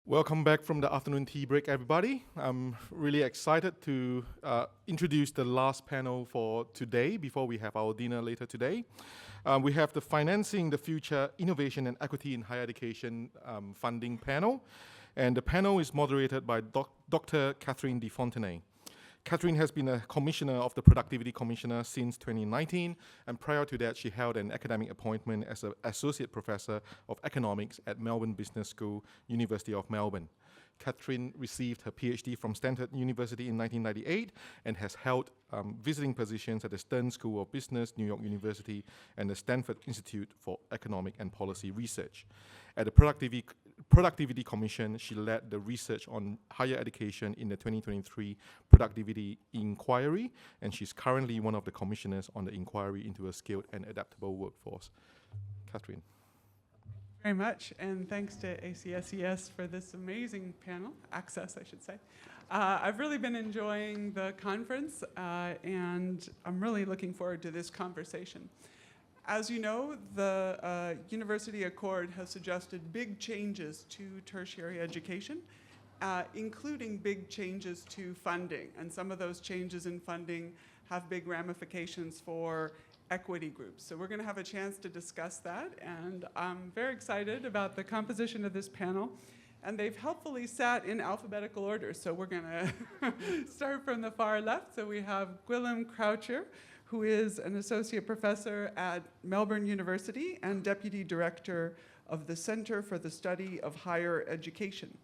Welcome back from the afternoon tea break, everybody. I'm really excited to introduce the last panel for today before we have our dinner later today. We have the Financing the Future Innovation and Equity in Higher Education funding panel. And the panel is moderated by Dr. Catherine de Fontenay. Catherine has been a commissioner of the Productivity Commissioner since 2019, and prior to that, she held an academic appointment as an associate professor of economics at Melbourne Business School, University of Melbourne. Catherine received her PhD from Stanford University in 1998 and has held visiting positions at the Stern School of Business, New York University, and the Stanford Institute for Economic and Policy Research. At the Productivity Commission, she led the research on higher education in the 2023 Productivity Inquiry, and she's currently one of the commissioners on the inquiry into a skilled and adaptable workforce. Catherine. Very much, and thanks to ACSES for this amazing panel, ACSES, I should say. I've really been enjoying the conference, and I'm really looking forward to this conversation. As you know, the University Accord has suggested big changes to tertiary education, including big changes to funding, and some of those changes in funding have big ramifications for equity groups. So we're going to have a chance to discuss that, and I'm very excited about the composition of this panel. And they've helpfully sat in alphabetical order, so we're going to start from the far left. So we have Gwilym Croucher, who is an associate professor at Melbourne University and deputy director of the Center for the Study of Higher Education.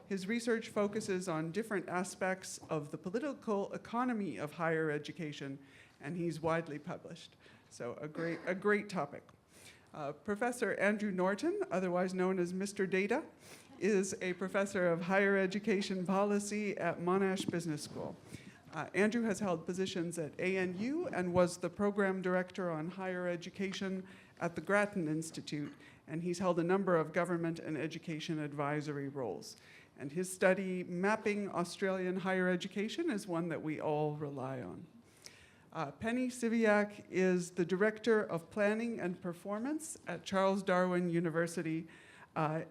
His research focuses on different aspects of the political economy of higher education, and he's widely published. So a great topic. Professor Andrew Norton, otherwise known as Mr. Data, is a professor of higher education policy at Monash Business School. Andrew has held positions at ANU and was the program director on higher education at the Grattan Institute, and he's held a number of government and education advisory roles. And his study, Mapping Australian Higher Education, is one that we all rely on. Penny Szybiak is the Director of Planning and Performance at Charles Darwin University,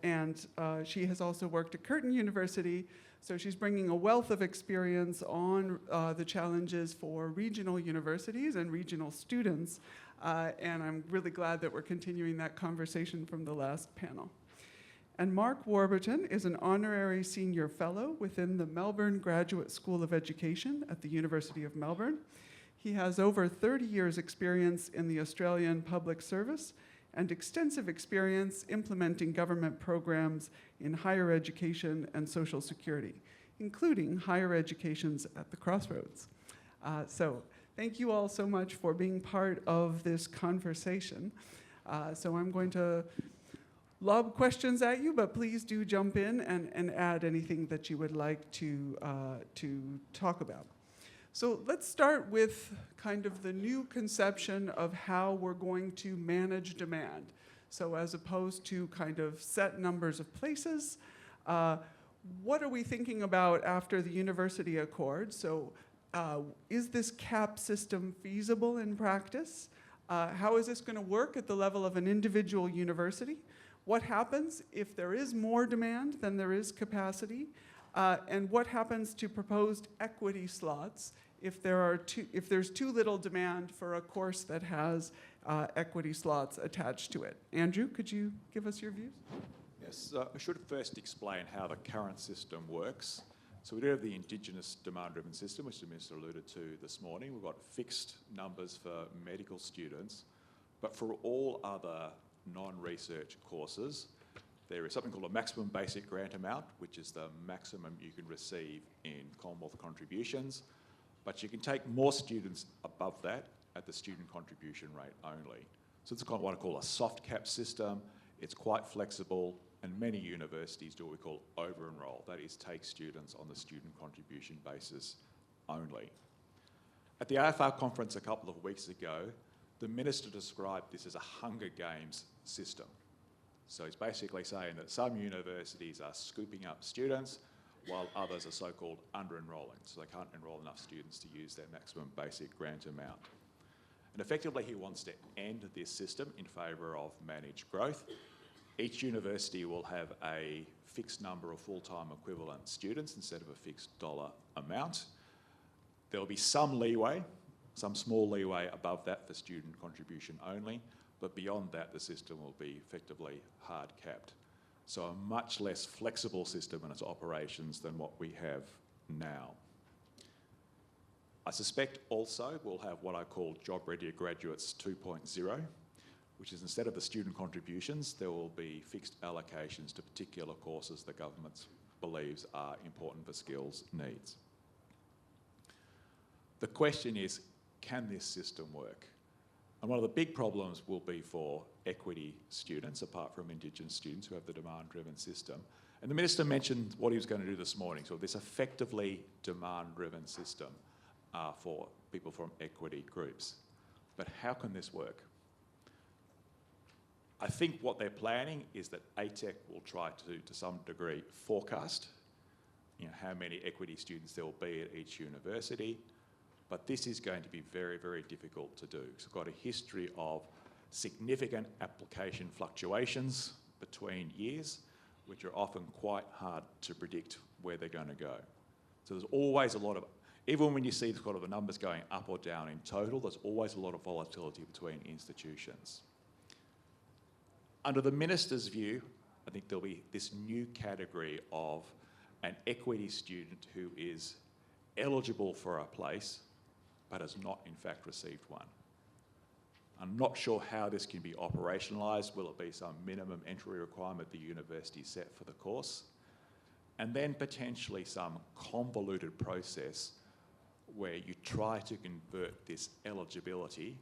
and she has also worked at Curtin University, so she's bringing a wealth of experience on the challenges for regional universities and regional students, and I'm really glad that we're continuing that conversation from the last panel. And Mark Warburton is an honorary senior fellow within the Melbourne Graduate School of Education at the University of Melbourne. He has over 30 years' experience in the Australian public service and extensive experience implementing government programs in higher education and social security, including higher educations at the crossroads. So thank you all so much for being part of this conversation. So I'm going to lob questions at you, but please do jump in and add anything that you would like to talk about. So let's start with kind of the new conception of how we're going to manage demand. So as opposed to kind of set numbers of places, what are we thinking about after the University Accord? So is this cap system feasible in practice? How is this going to work at the level of an individual university? What happens if there is more demand than there is capacity? And what happens to proposed equity slots if there's too little demand for a course that has equity slots attached to it? Andrew, could you give us your views? Yes, I should first explain how the current system works. So we do have the Indigenous demand-driven system, which the Minister alluded to this morning. We've got fixed numbers for medical students, but for all other non-research courses, there is something called a maximum basic grant amount, which is the maximum you can receive in Commonwealth contributions, but you can take more students above that at the student contribution rate only. So it's kind of what I call a soft cap system. It's quite flexible, and many universities do what we call over-enroll. That is, take students on the student contribution basis only. At the AFR conference a couple of weeks ago, the Minister described this as a Hunger Games system. So he's basically saying that some universities are scooping up students while others are so-called under-enrolling. So they can't enrol enough students to use their maximum basic grant amount. And effectively he wants to end this system in favour of managed growth. Each university will have a fixed number of full-time equivalent students instead of a fixed dollar amount. There will be some leeway, some small leeway above that for student contribution only, but beyond that the system will be effectively hard capped. So a much less flexible system in its operations than what we have now. I suspect also we'll have what I call Job Ready Graduates 2.0, which is instead of the student contributions, there will be fixed allocations to particular courses the government believes are important for skills needs. The question is, can this system work? And one of the big problems will be for equity students, apart from Indigenous students who have the demand-driven system. And the Minister mentioned what he was going to do this morning, so this effectively demand-driven system for people from equity groups. But how can this work? I think what they're planning is that ATEC will try to some degree, forecast how many equity students there will be at each university. But this is going to be very, very difficult to do. So we've got a history of significant application fluctuations between years, which are often quite hard to predict where they're going to go. So there's always a lot of, even when you see the numbers going up or down in total, there's always a lot of volatility between institutions. Under the Minister's view, I think there'll be this new category of an equity student who is eligible for a place but has not in fact received one. I'm not sure how this can be operationalised. Will it be some minimum entry requirement the university set for the course? And then potentially some convoluted process where you try to convert this eligibility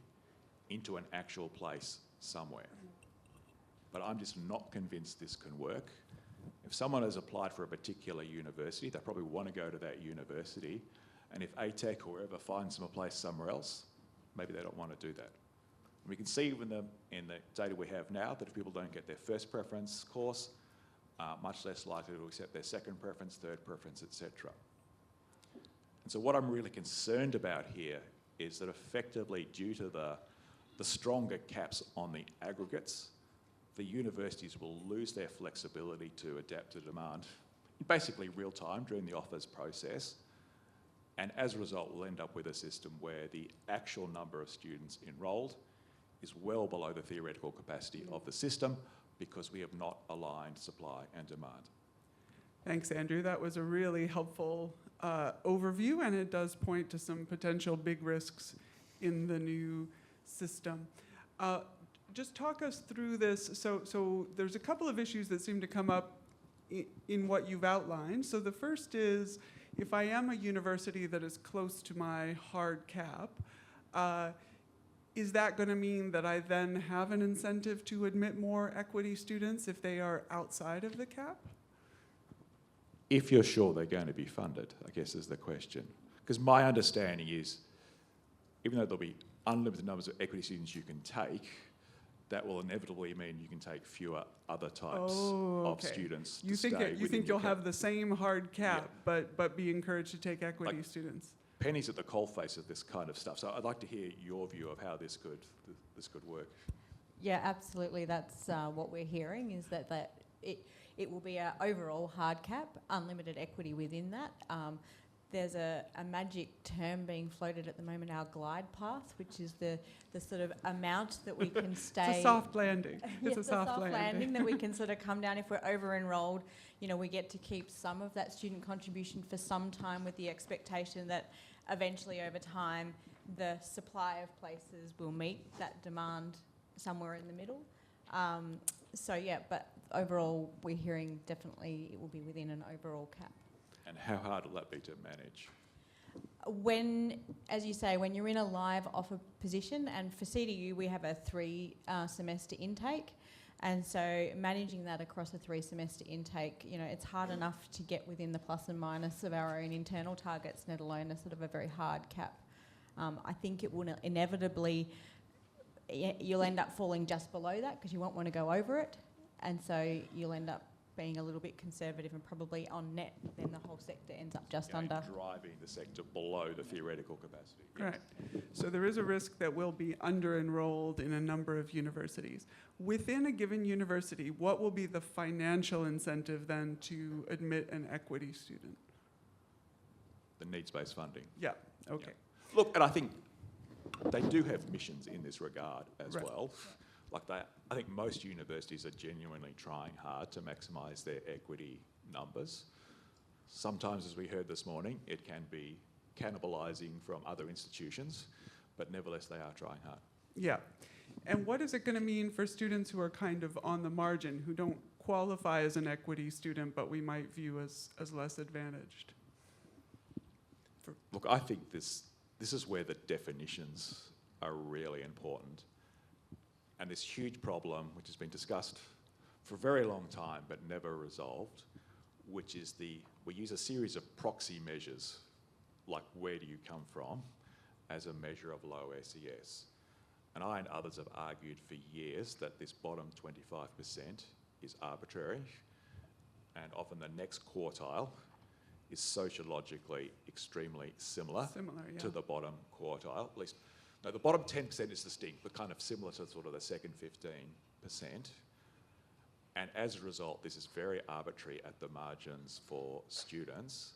into an actual place somewhere. But I'm just not convinced this can work. If someone has applied for a particular university, they probably want to go to that university. And if ATEC or whoever finds them a place somewhere else, maybe they don't want to do that. And we can see in the data we have now that if people don't get their first preference course, much less likely to accept their second preference, third preference, etc. And so what I'm really concerned about here is that effectively due to the stronger caps on the aggregates, the universities will lose their flexibility to adapt to demand in basically real time during the offers process. And as a result, we'll end up with a system where the actual number of students enrolled is well below the theoretical capacity of the system because we have not aligned supply and demand. Thanks, Andrew. That was a really helpful overview, and it does point to some potential big risks in the new system. Just talk us through this. So there's a couple of issues that seem to come up in what you've outlined. So the first is, if I am a university that is close to my hard cap, is that going to mean that I then have an incentive to admit more equity students if they are outside of the cap? If you're sure they're going to be funded, I guess is the question. Because my understanding is, even though there'll be unlimited numbers of equity students you can take, that will inevitably mean you can take fewer other types of students. You think you'll have the same hard cap, but be encouraged to take equity students? Pennies at the coalface of this kind of stuff. So I'd like to hear your view of how this could work. Yeah, absolutely. That's what we're hearing, is that it will be an overall hard cap, unlimited equity within that. There's a magic term being floated at the moment, our glide path, which is the sort of amount that we can stay. It's a soft landing. Yes, It's a soft landing that we can sort of come down if we're over-enrolled. We get to keep some of that student contribution for some time with the expectation that eventually over time the supply of places will meet that demand somewhere in the middle. But overall we're hearing definitely it will be within an overall cap. And how hard will that be to manage? When, as you say, when you're in a live offer position, and for CDU we have a 3-semester intake, and so managing that across a 3-semester intake, it's hard enough to get within the plus and minus of our own internal targets, let alone a sort of a very hard cap. I think it will inevitably, you'll end up falling just below that because you won't want to go over it, and so you'll end up being a little bit conservative and probably on net, then the whole sector ends up just Again, under. driving the sector below the theoretical capacity. Right. So there is a risk that we'll be under-enrolled in a number of universities. Within a given university, what will be the financial incentive then to admit an equity student? The needs-based funding. Yeah, okay. Look, and I think they do have missions in this regard as Right. well. Like I think most universities are genuinely trying hard to maximise their equity numbers. Sometimes, as we heard this morning, it can be cannibalising from other institutions, but nevertheless they are trying hard. Yeah. And what is it going to mean for students who are kind of on the margin, who don't qualify as an equity student, but we might view as less advantaged? Look, I think this is where the definitions are really important. And this huge problem, which has been discussed for a very long time but never resolved, which is we use a series of proxy measures, like where do you come from, as a measure of low SES. And I and others have argued for years that this bottom 25% is arbitrary, and often the next quartile is sociologically extremely similar Yeah. to the bottom quartile. At least, no, the bottom 10% is distinct, but kind of similar to sort of the second 15%. And as a result, this is very arbitrary at the margins for students,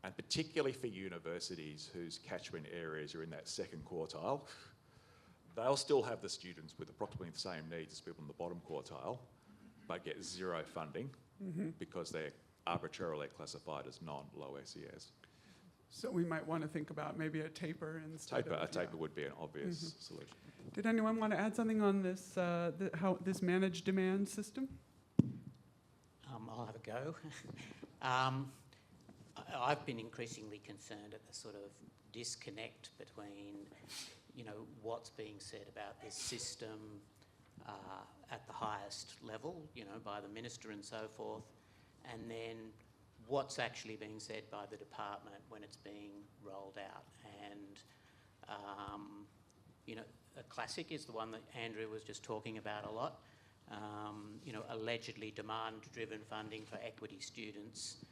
and particularly for universities whose catchment areas are in that second quartile. They'll still have the students with approximately the same needs as people in the bottom quartile, but get zero funding because they're arbitrarily classified as non-low SES. So we might want to think about maybe a taper instead of... A taper would be an obvious solution. Did anyone want to add something on this, how this managed demand system? I'll have a go. I've been increasingly concerned at the sort of disconnect between, what's being said about this system at the highest level, by the minister and so forth, and then what's actually being said by the department when it's being rolled out. And, a classic is the one that Andrew was just talking about a lot, allegedly demand-driven funding for equity students,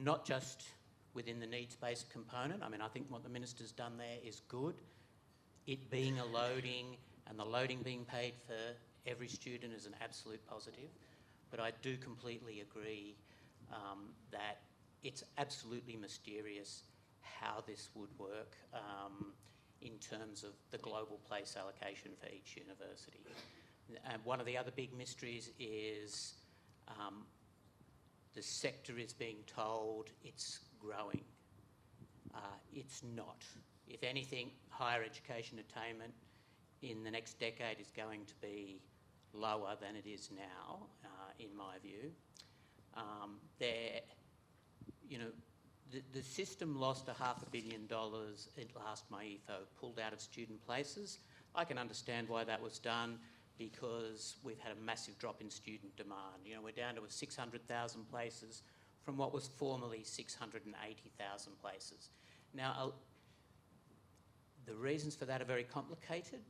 not just within the needs-based component. I mean, I think what the minister's done there is good. It being a loading and the loading being paid for every student is an absolute positive. But I do completely agree that it's absolutely mysterious how this would work in terms of the global place allocation for each university. And one of the other big mysteries is the sector is being told it's growing. It's not. If anything, higher education attainment in the next decade is going to be lower than it is now, in my view. The system lost $500 million at last MyETHO, pulled out of student places. I can understand why that was done, because we've had a massive drop in student demand. We're down to 600,000 places from what was formerly 680,000 places. Now, the reasons for that are very complicated.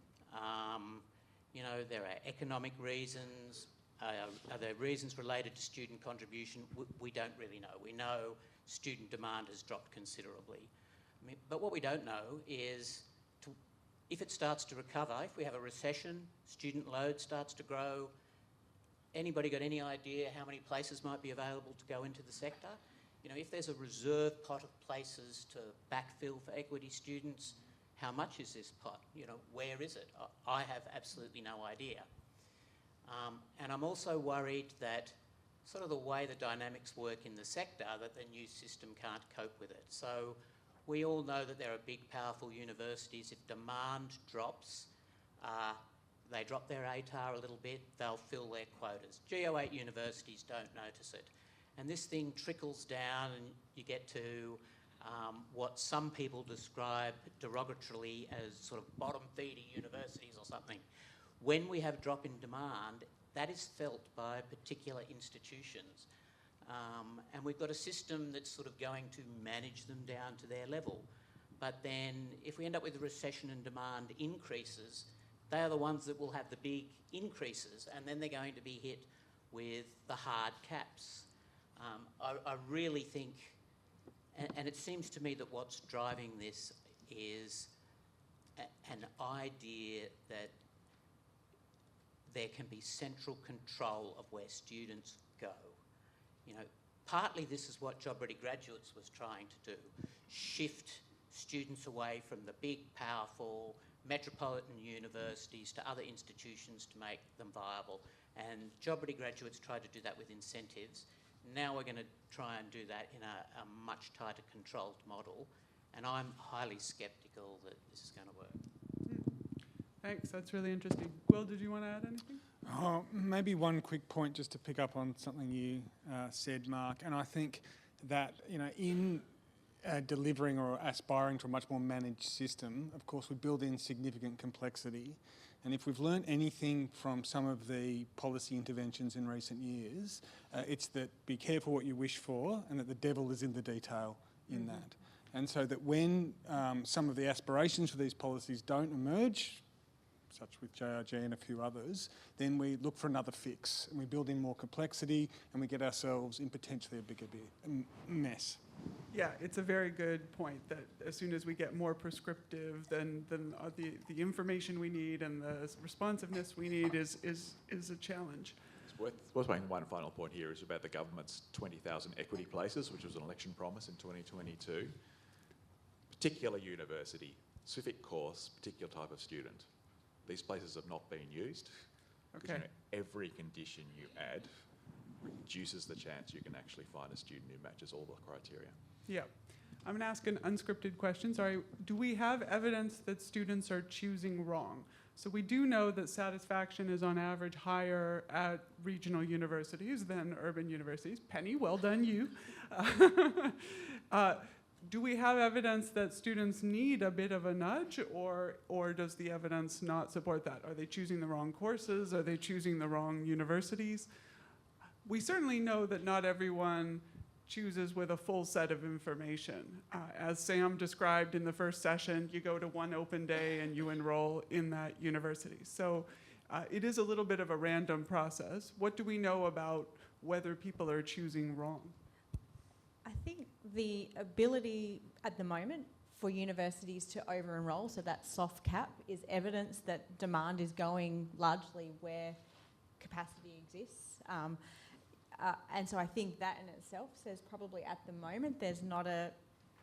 There are economic reasons. Are there reasons related to student contribution? We don't really know. We know student demand has dropped considerably. But what we don't know is if it starts to recover, if we have a recession, student load starts to grow, anybody got any idea how many places might be available to go into the sector? If there's a reserve pot of places to backfill for equity students, how much is this pot? Where is it? I have absolutely no idea. And I'm also worried that sort of the way the dynamics work in the sector, that the new system can't cope with it. So we all know that there are big, powerful universities. If demand drops, they drop their ATAR a little bit, they'll fill their quotas. GO8 universities don't notice it. And this thing trickles down and you get to what some people describe derogatorily as sort of bottom-feeding universities or something. When we have a drop in demand, that is felt by particular institutions. And we've got a system that's sort of going to manage them down to their level. But then if we end up with a recession and demand increases, they are the ones that will have the big increases, and then they're going to be hit with the hard caps. I really think, and it seems to me that what's driving this is an idea that there can be central control of where students go. You know, partly this is what Job Ready Graduates was trying to do, shift students away from the big, powerful metropolitan universities to other institutions to make them viable. And Job Ready Graduates tried to do that with incentives. Now we're going to try and do that in a much tighter controlled model. And I'm highly sceptical that this is going to work. Thanks, that's really interesting. Will, did you want to add anything? Maybe one quick point just to pick up on something you said, Mark. And I think that, you know, in delivering or aspiring to a much more managed system, of course, we build in significant complexity. And if we've learned anything from some of the policy interventions in recent years, it's that be careful what you wish for and that the devil is in the detail in that. And so that when some of the aspirations for these policies don't emerge, such with JRG and a few others, then we look for another fix and we build in more complexity and we get ourselves in potentially a bigger mess. Yeah, it's a very good point that as soon as we get more prescriptive, then the information we need and the responsiveness we need is a challenge. It's worth making one final point here is about the government's 20,000 equity places, which was an election promise in 2022. Particular university, specific course, particular type of student. These places have not been used. Okay. Because, you know, every condition you add reduces the chance you can actually find a student who matches all the criteria. Yeah. I'm going to ask an unscripted question. Sorry. Do we have evidence that students are choosing wrong? So we do know that satisfaction is on average higher at regional universities than urban universities. Penny, well done you. Do we have evidence that students need a bit of a nudge, or does the evidence not support that? Are they choosing the wrong courses? Are they choosing the wrong universities? We certainly know that not everyone chooses with a full set of information. As Sam described in the first session, you go to one open day and you enroll in that university. So it is a little bit of a random process. What do we know about whether people are choosing wrong? I think the ability at the moment for universities to over-enroll, so that soft cap, is evidence that demand is going largely where capacity exists. And so I think that in itself says probably at the moment there's not a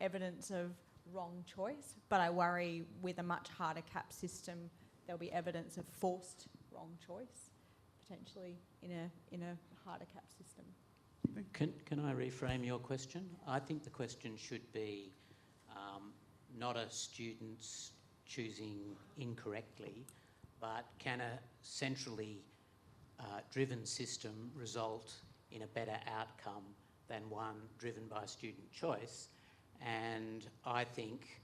evidence of wrong choice, but I worry with a much harder cap system there'll be evidence of forced wrong choice, potentially in a harder cap system. Can I reframe your question? I think the question should be not a student's choosing incorrectly, but can a centrally driven system result in a better outcome than one driven by student choice? And I think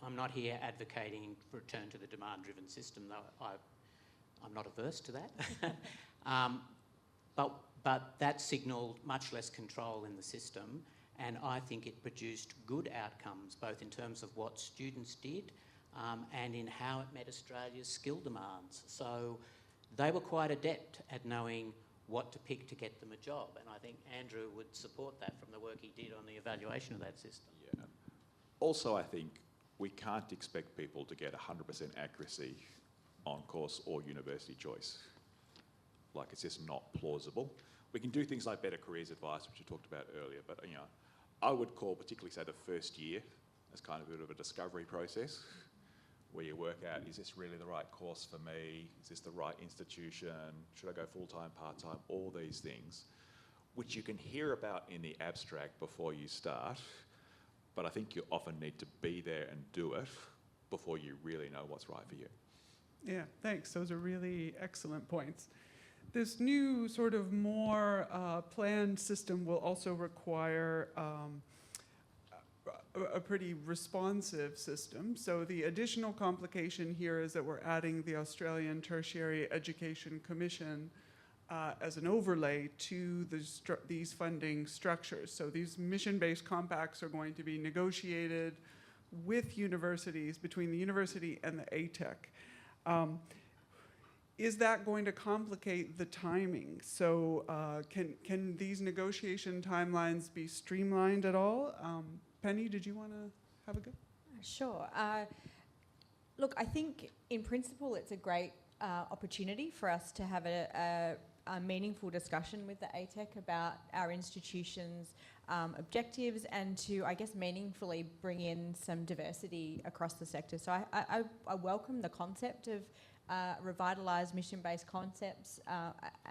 I'm not here advocating for return to the demand-driven system, though I'm not averse to that. But that signalled much less control in the system, and I think it produced good outcomes, both in terms of what students did and in how it met Australia's skill demands. So they were quite adept at knowing what to pick to get them a job, and I think Andrew would support that from the work he did on the evaluation of that system. Yeah. Also, I think we can't expect people to get 100% accuracy on course or university choice. Like, it's just not plausible. We can do things like better careers advice, which we talked about earlier, but you know, I would call particularly, say, the first year as kind of a bit of a discovery process where you work out, is this really the right course for me? Is this the right institution? Should I go full-time, part-time? All these things, which you can hear about in the abstract before you start, but I think you often need to be there and do it before you really know what's right for you. Yeah, thanks. Those are really excellent points. This new sort of more planned system will also require a pretty responsive system. So the additional complication here is that we're adding the Australian Tertiary Education Commission as an overlay to these funding structures. So these mission-based compacts are going to be negotiated with universities, between the university and the ATEC. is that going to complicate the timing? So can these negotiation timelines be streamlined at all? Penny, did you want to have a go? Sure. Look, I think in principle it's a great opportunity for us to have a meaningful discussion with the ATEC about our institution's objectives and to, I guess, meaningfully bring in some diversity across the sector. So I welcome the concept of revitalised mission-based concepts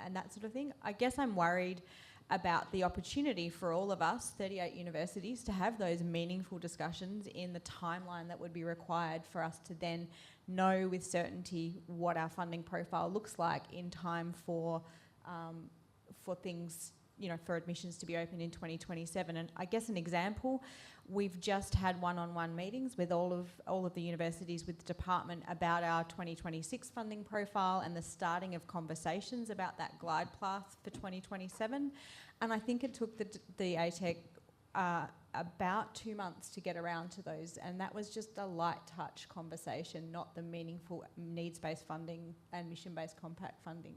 and that sort of thing. I guess I'm worried about the opportunity for all of us, 38 universities, to have those meaningful discussions in the timeline that would be required for us to then know with certainty what our funding profile looks like in time for things, you know, for admissions to be open in 2027. And I guess an example, we've just had one-on-one meetings with all of the universities with the department about our 2026 funding profile and the starting of conversations about that glide path for 2027. And I think it took the ATEC about 2 months to get around to those, and that was just a light touch conversation, not the meaningful needs-based funding and mission-based compact funding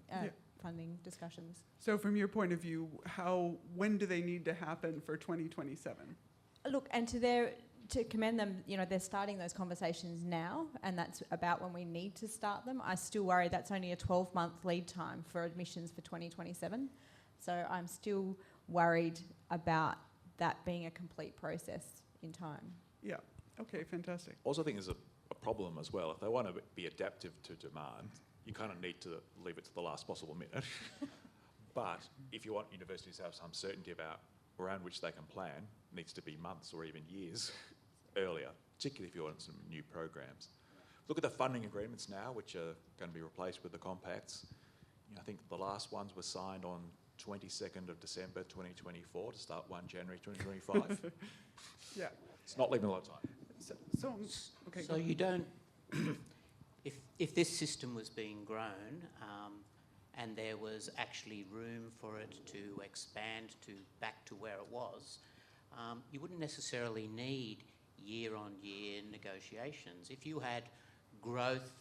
funding discussions. So from your point of view, when do they need to happen for 2027? Look, and to commend them, you know, they're starting those conversations now, and that's about when we need to start them. I still worry that's only a 12-month lead time for admissions for 2027. So I'm still worried about that being a complete process in time. Yeah, okay, fantastic. Also, I think there's a problem as well. If they want to be adaptive to demand, you kind of need to leave it to the last possible minute. But if you want universities to have some certainty about around which they can plan, it needs to be months or even years earlier, particularly if you want some new programs. Look at the funding agreements now, which are going to be replaced with the compacts. You know, I think the last ones were signed on 22nd of December 2024 to start 1 January 2025. Yeah. It's not leaving a lot of time. Okay. So you don't, if this system was being grown and there was actually room for it to expand back to where it was, you wouldn't necessarily need year-on-year negotiations. If you had growth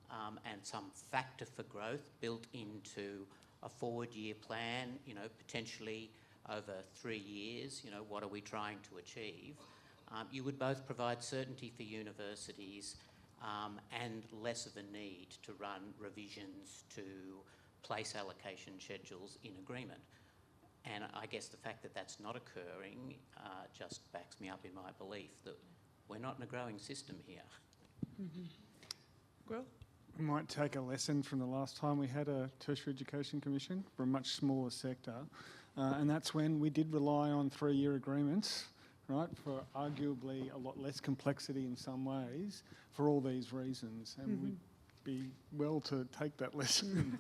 and some factor for growth built into a forward-year plan, you know, potentially over 3 years, you know, what are we trying to achieve? You would both provide certainty for universities and less of a need to run revisions to place allocation schedules in agreement. And I guess the fact that that's not occurring just backs me up in my belief that we're not in a growing system here. Mm-hmm. Well, We might take a lesson from the last time we had a tertiary education commission for a much smaller sector, and that's when we did rely on 3-year agreements, right, for arguably a lot less complexity in some ways for all these reasons, and we'd be well to take that lesson.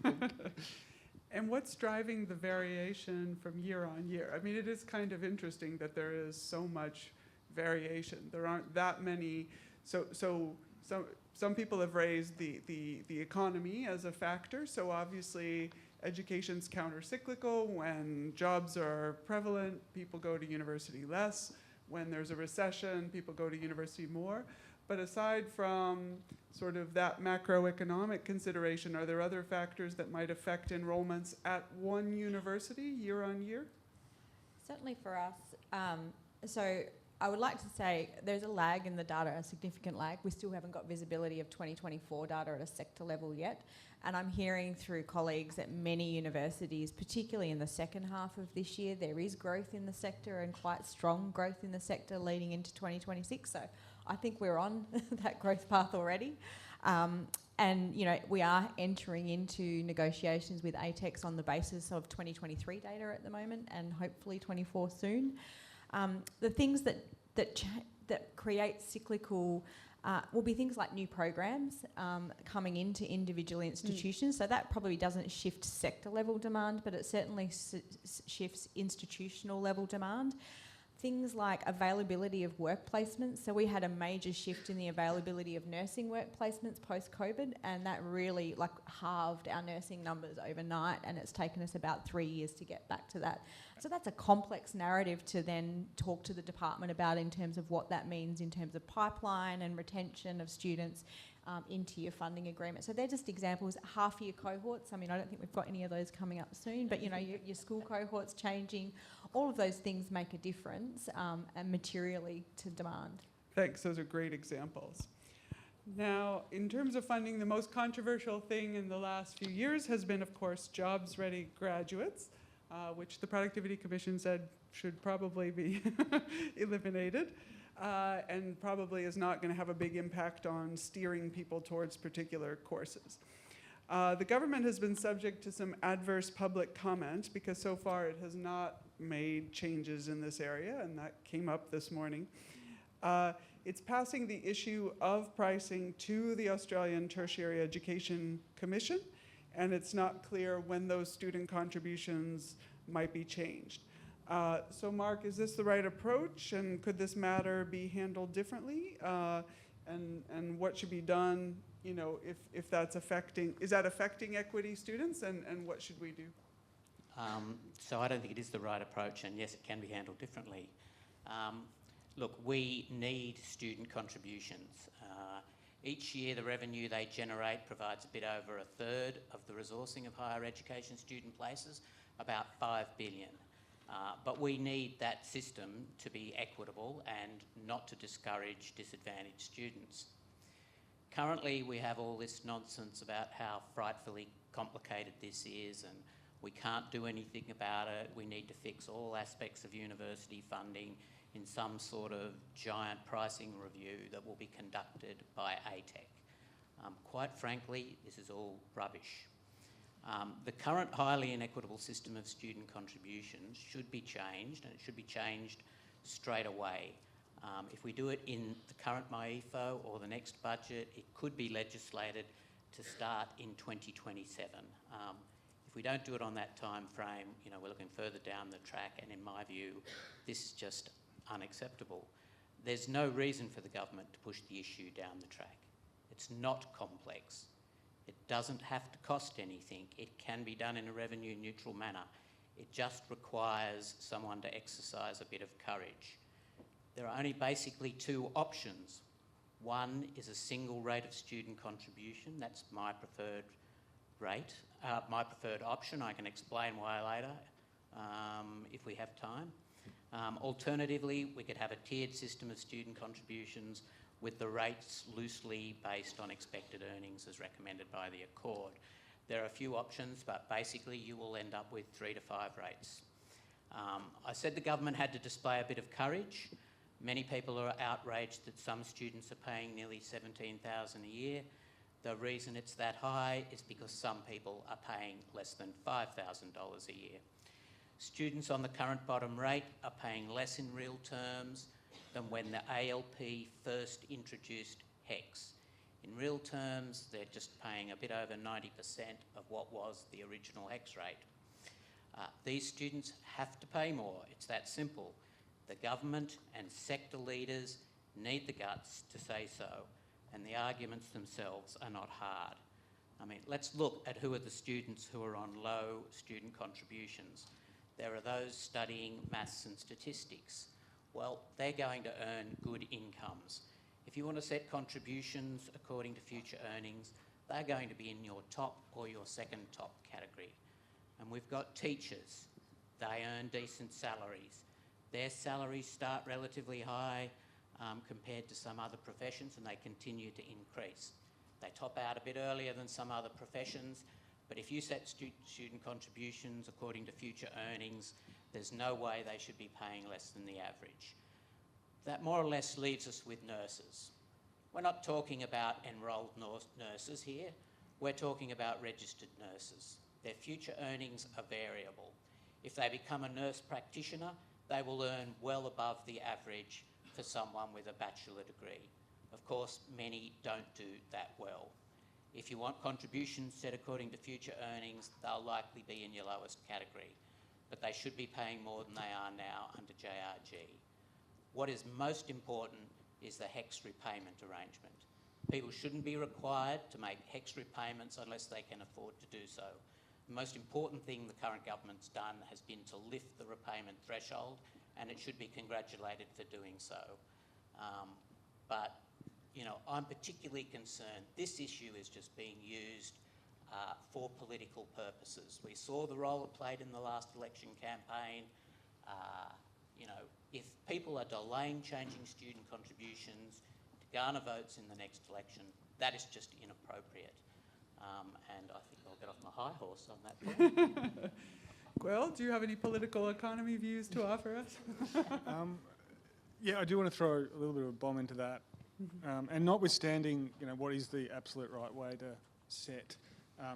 and what's driving the variation from year on year? I mean, it is kind of interesting that there is so much variation. There aren't that many, some people have raised the economy as a factor, so obviously education's counter-cyclical. When jobs are prevalent, people go to university less. When there's a recession, people go to university more. But aside from sort of that macroeconomic consideration, are there other factors that might affect enrollments at one university year on year? Certainly for us. So I would like to say there's a lag in the data, a significant lag. We still haven't got visibility of 2024 data at a sector level yet. And I'm hearing through colleagues at many universities, particularly in the second half of this year, there is growth in the sector and quite strong growth in the sector leading into 2026. So I think we're on that growth path already. And, you know, we are entering into negotiations with ATEX on the basis of 2023 data at the moment and hopefully 24 soon. The things that create cyclical will be things like new programs coming into individual institutions. So that probably doesn't shift sector level demand, but it certainly shifts institutional level demand. Things like availability of work placements. So we had a major shift in the availability of nursing work placements post-COVID, and that really halved our nursing numbers overnight, and it's taken us about 3 years to get back to that. So that's a complex narrative to then talk to the department about in terms of what that means in terms of pipeline and retention of students into your funding agreement. So they're just examples. Half-year cohorts, I mean, I don't think we've got any of those coming up soon, but, you know, your school cohorts changing, all of those things make a difference and materially to demand. Thanks, those are great examples. Now, in terms of funding, the most controversial thing in the last few years has been, of course, jobs-ready graduates, which the Productivity Commission said should probably be eliminated. And probably is not going to have a big impact on steering people towards particular courses. The government has been subject to some adverse public comment because so far it has not made changes in this area, and that came up this morning. It's passing the issue of pricing to the Australian Tertiary Education Commission, and it's not clear when those student contributions might be changed. So Mark, is this the right approach, and could this matter be handled differently? And what should be done, you know, if that's affecting, is that affecting equity students, and what should we do? So I don't think it is the right approach, and yes, it can be handled differently. Look, we need student contributions. Each year the revenue they generate provides a bit over a third of the resourcing of higher education student places, about $5 billion. But we need that system to be equitable and not to discourage disadvantaged students. Currently, we have all this nonsense about how frightfully complicated this is and we can't do anything about it. We need to fix all aspects of university funding in some sort of giant pricing review that will be conducted by ATEC. Quite frankly, this is all rubbish. The current highly inequitable system of student contributions should be changed, and it should be changed straight away. If we do it in the current MyEFO or the next budget, it could be legislated to start in 2027. If we don't do it on that time frame, you know, we're looking further down the track, and in my view, this is just unacceptable. There's no reason for the government to push the issue down the track. It's not complex. It doesn't have to cost anything. It can be done in a revenue neutral manner. It just requires someone to exercise a bit of courage. There are only basically two options. One is a single rate of student contribution. That's my preferred rate, my preferred option. I can explain why later if we have time. Alternatively, we could have a tiered system of student contributions with the rates loosely based on expected earnings as recommended by the Accord. There are a few options, but basically you will end up with 3 to 5 rates. I said the government had to display a bit of courage. Many people are outraged that some students are paying nearly $17,000 a year. The reason it's that high is because some people are paying less than $5,000 a year. Students on the current bottom rate are paying less in real terms than when the ALP first introduced HECS. In real terms, they're just paying a bit over 90% of what was the original HECS rate. These students have to pay more. It's that simple. The government and sector leaders need the guts to say so, and the arguments themselves are not hard. I mean, let's look at who are the students who are on low student contributions. There are those studying maths and statistics. Well, they're going to earn good incomes. If you want to set contributions according to future earnings, they're going to be in your top or your second top category. And we've got teachers. They earn decent salaries. Their salaries start relatively high compared to some other professions, and they continue to increase. They top out a bit earlier than some other professions, but if you set student contributions according to future earnings, there's no way they should be paying less than the average. That more or less leaves us with nurses. We're not talking about enrolled nurses here. We're talking about registered nurses. Their future earnings are variable. If they become a nurse practitioner, they will earn well above the average for someone with a bachelor degree. Of course, many don't do that well. If you want contributions set according to future earnings, they'll likely be in your lowest category, but they should be paying more than they are now under JRG. What is most important is the HECS repayment arrangement. People shouldn't be required to make HECS repayments unless they can afford to do so. The most important thing the current government's done has been to lift the repayment threshold, and it should be congratulated for doing so. But you know, I'm particularly concerned this issue is just being used for political purposes. We saw the role it played in the last election campaign. You know, if people are delaying changing student contributions to garner votes in the next election, that is just inappropriate. And I think I'll get off my high horse on that point. Gwil, do you have any political economy views to offer us? Yeah, I do want to throw a little bit of a bomb into that. And notwithstanding, you know, what is the absolute right way to set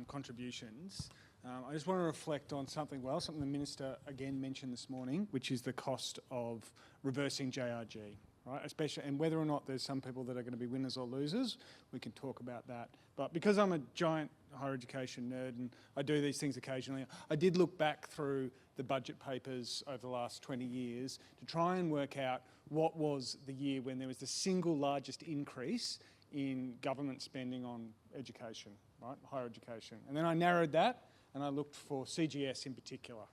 contributions, I just want to reflect on something the Minister again mentioned this morning, which is the cost of reversing JRG, right? Especially, and whether or not there's some people that are going to be winners or losers, we can talk about that. But because I'm a giant higher education nerd and I do these things occasionally, I did look back through the budget papers over the last 20 years to try and work out what was the year when there was the single largest increase in government spending on education, right, higher education. And then I narrowed that and I looked for CGS in particular.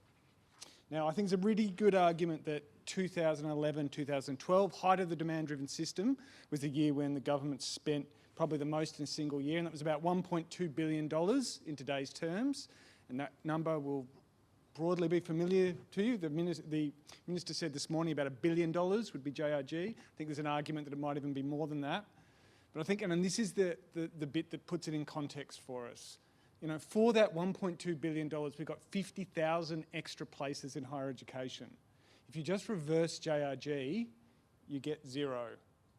Now, I think it's a really good argument that 2011, 2012, height of the demand-driven system, was the year when the government spent probably the most in a single year, and that was about $1.2 billion in today's terms, and that number will broadly be familiar to you. The minister said this morning about $1 billion would be JRG. I think there's an argument that it might even be more than that. But I think, and this is the bit that puts it in context for us. You know, for that $1.2 billion, we've got 50,000 extra places in higher education. If you just reverse JRG, you get zero,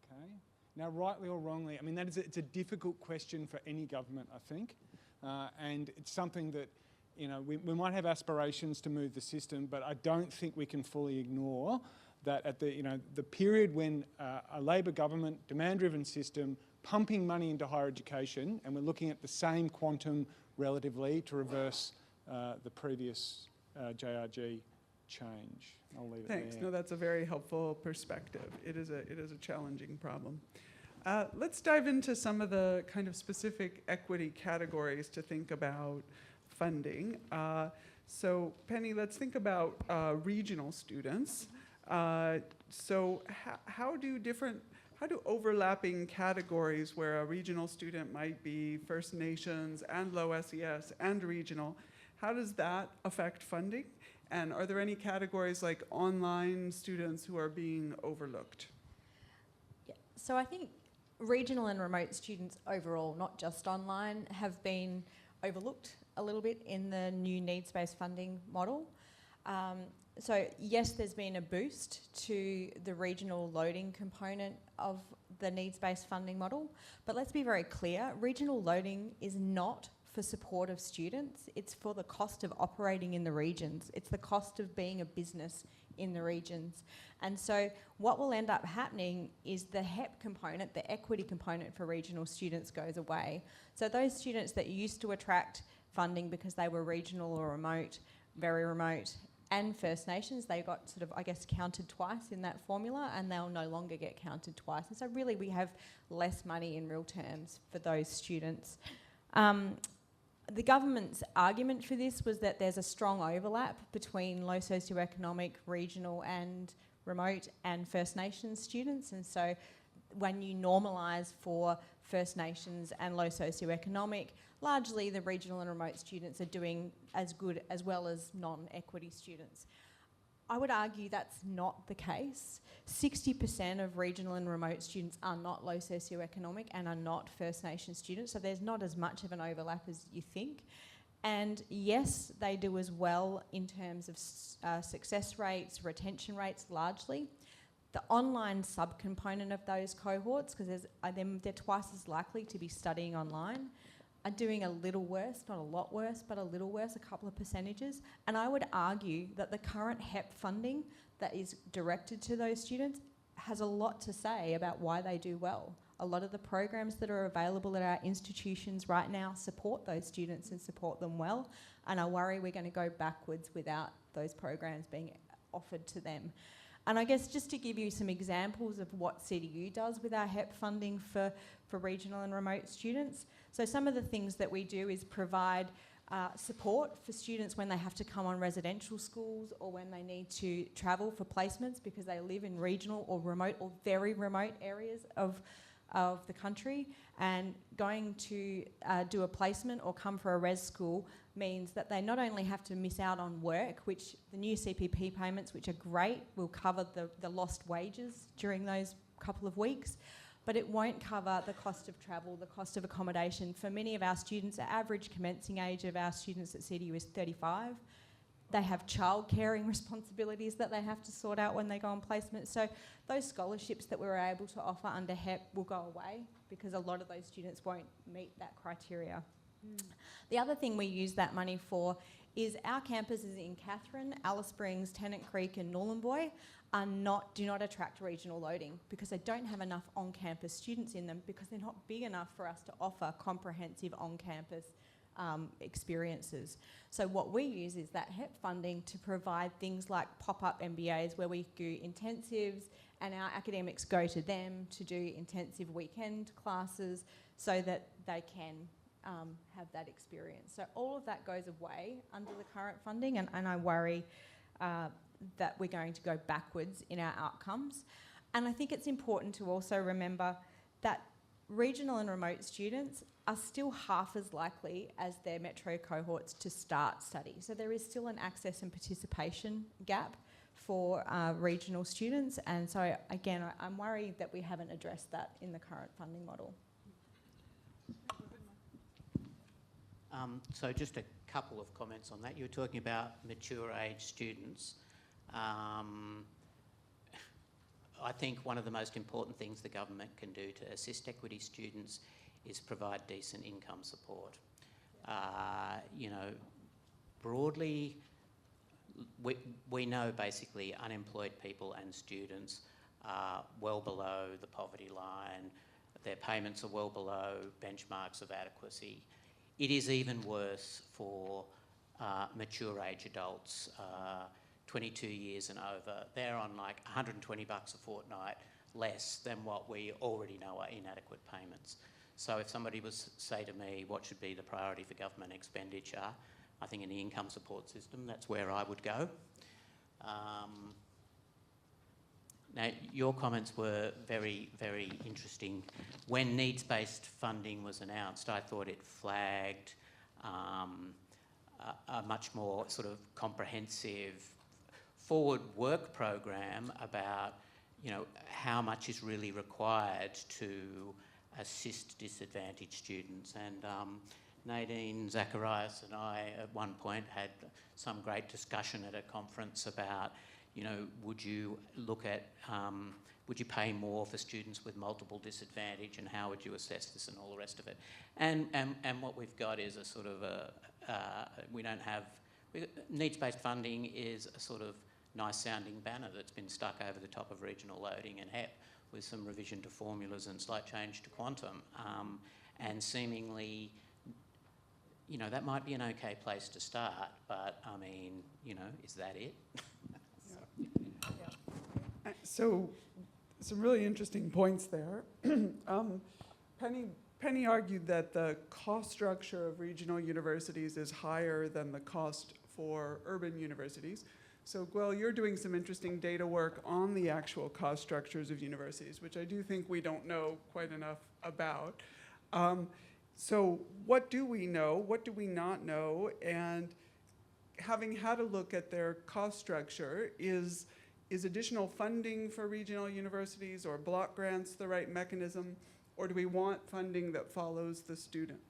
okay? Now, rightly or wrongly, I mean, it's a difficult question for any government, I think, and it's something that, you know, we might have aspirations to move the system, but I don't think we can fully ignore that at the period when a Labor government, demand-driven system, pumping money into higher education, and we're looking at the same quantum relatively to reverse the previous JRG change. I'll leave it there. Thanks. No, that's a very helpful perspective. It is a challenging problem. Let's dive into some of the kind of specific equity categories to think about funding. So Penny, let's think about regional students. So how do overlapping categories where a regional student might be First Nations and low SES and regional, how does that affect funding? And are there any categories like online students who are being overlooked? Yeah. So I think regional and remote students overall, not just online, have been overlooked a little bit in the new needs-based funding model. So yes, there's been a boost to the regional loading component of the needs-based funding model, but let's be very clear, regional loading is not for support of students, it's for the cost of operating in the regions. It's the cost of being a business in the regions. And so what will end up happening is the HEP component, the equity component for regional students, goes away. So those students that used to attract funding because they were regional or remote, very remote, and First Nations, they got sort of, I guess, counted twice in that formula, and they'll no longer get counted twice. And so really we have less money in real terms for those students. The government's argument for this was that there's a strong overlap between low socioeconomic, regional and remote and First Nations students, and so when you normalise for First Nations and low socioeconomic, largely the regional and remote students are doing as good as well as non-equity students. I would argue that's not the case. 60% of regional and remote students are not low socioeconomic and are not First Nation students, so there's not as much of an overlap as you think. And yes, they do as well in terms of success rates, retention rates largely. The online subcomponent of those cohorts, because they're twice as likely to be studying online, are doing a little worse, not a lot worse, but a little worse, a couple of percentages. And I would argue that the current HEP funding that is directed to those students has a lot to say about why they do well. A lot of the programs that are available at our institutions right now support those students and support them well. And I worry we're going to go backwards without those programs being offered to them. And I guess just to give you some examples of what CDU does with our HEP funding for regional and remote students. So some of the things that we do is provide support for students when they have to come on residential schools or when they need to travel for placements because they live in regional or remote or very remote areas of of the country, and going to do a placement or come for a res school means that they not only have to miss out on work, which the new CPP payments, which are great, will cover the lost wages during those couple of weeks, but it won't cover the cost of travel, the cost of accommodation. For many of our students, the average commencing age of our students at CDU is 35. They have child-caring responsibilities that they have to sort out when they go on placement. So those scholarships that we were able to offer under HEP will go away because a lot of those students won't meet that criteria. The other thing we use that money for is our campuses in Katherine, Alice Springs, Tennant Creek and Nhulunbuy do not attract regional loading because they don't have enough on-campus students in them because they're not big enough for us to offer comprehensive on-campus experiences. So what we use is that HEP funding to provide things like pop-up MBAs where we do intensives and our academics go to them to do intensive weekend classes so that they can have that experience. So all of that goes away under the current funding, and I worry that we're going to go backwards in our outcomes. And I think it's important to also remember that regional and remote students are still half as likely as their metro cohorts to start study. So there is still an access and participation gap for regional students, and so again, I'm worried that we haven't addressed that in the current funding model. So just a couple of comments on that. You were talking about mature age students. I think one of the most important things the government can do to assist equity students is provide decent income support. You know, broadly, we know basically unemployed people and students are well below the poverty line. Their payments are well below benchmarks of adequacy. It is even worse for mature age adults, 22 years and over. They're on like $120 a fortnight less than what we already know are inadequate payments. So if somebody was to say to me, what should be the priority for government expenditure, I think in the income support system, that's where I would go. Now, your comments were very, very interesting. When needs-based funding was announced, I thought it flagged a much more sort of comprehensive forward work program about, you know, how much is really required to assist disadvantaged students. And Nadine Zacharias and I at one point had some great discussion at a conference about, you know, would you look at, would you pay more for students with multiple disadvantage, and how would you assess this and all the rest of it? And what we've got is a sort of needs-based funding is a sort of nice sounding banner that's been stuck over the top of regional loading and HEP with some revision to formulas and slight change to quantum. And seemingly, you know, that might be an okay place to start, but I mean, you know, is that it? So, some really interesting points there. Penny argued that the cost structure of regional universities is higher than the cost for urban universities. So, Gwil, you're doing some interesting data work on the actual cost structures of universities, which I do think we don't know quite enough about. So what do we know? What do we not know? And having had a look at their cost structure, is additional funding for regional universities or block grants the right mechanism? Or do we want funding that follows the student?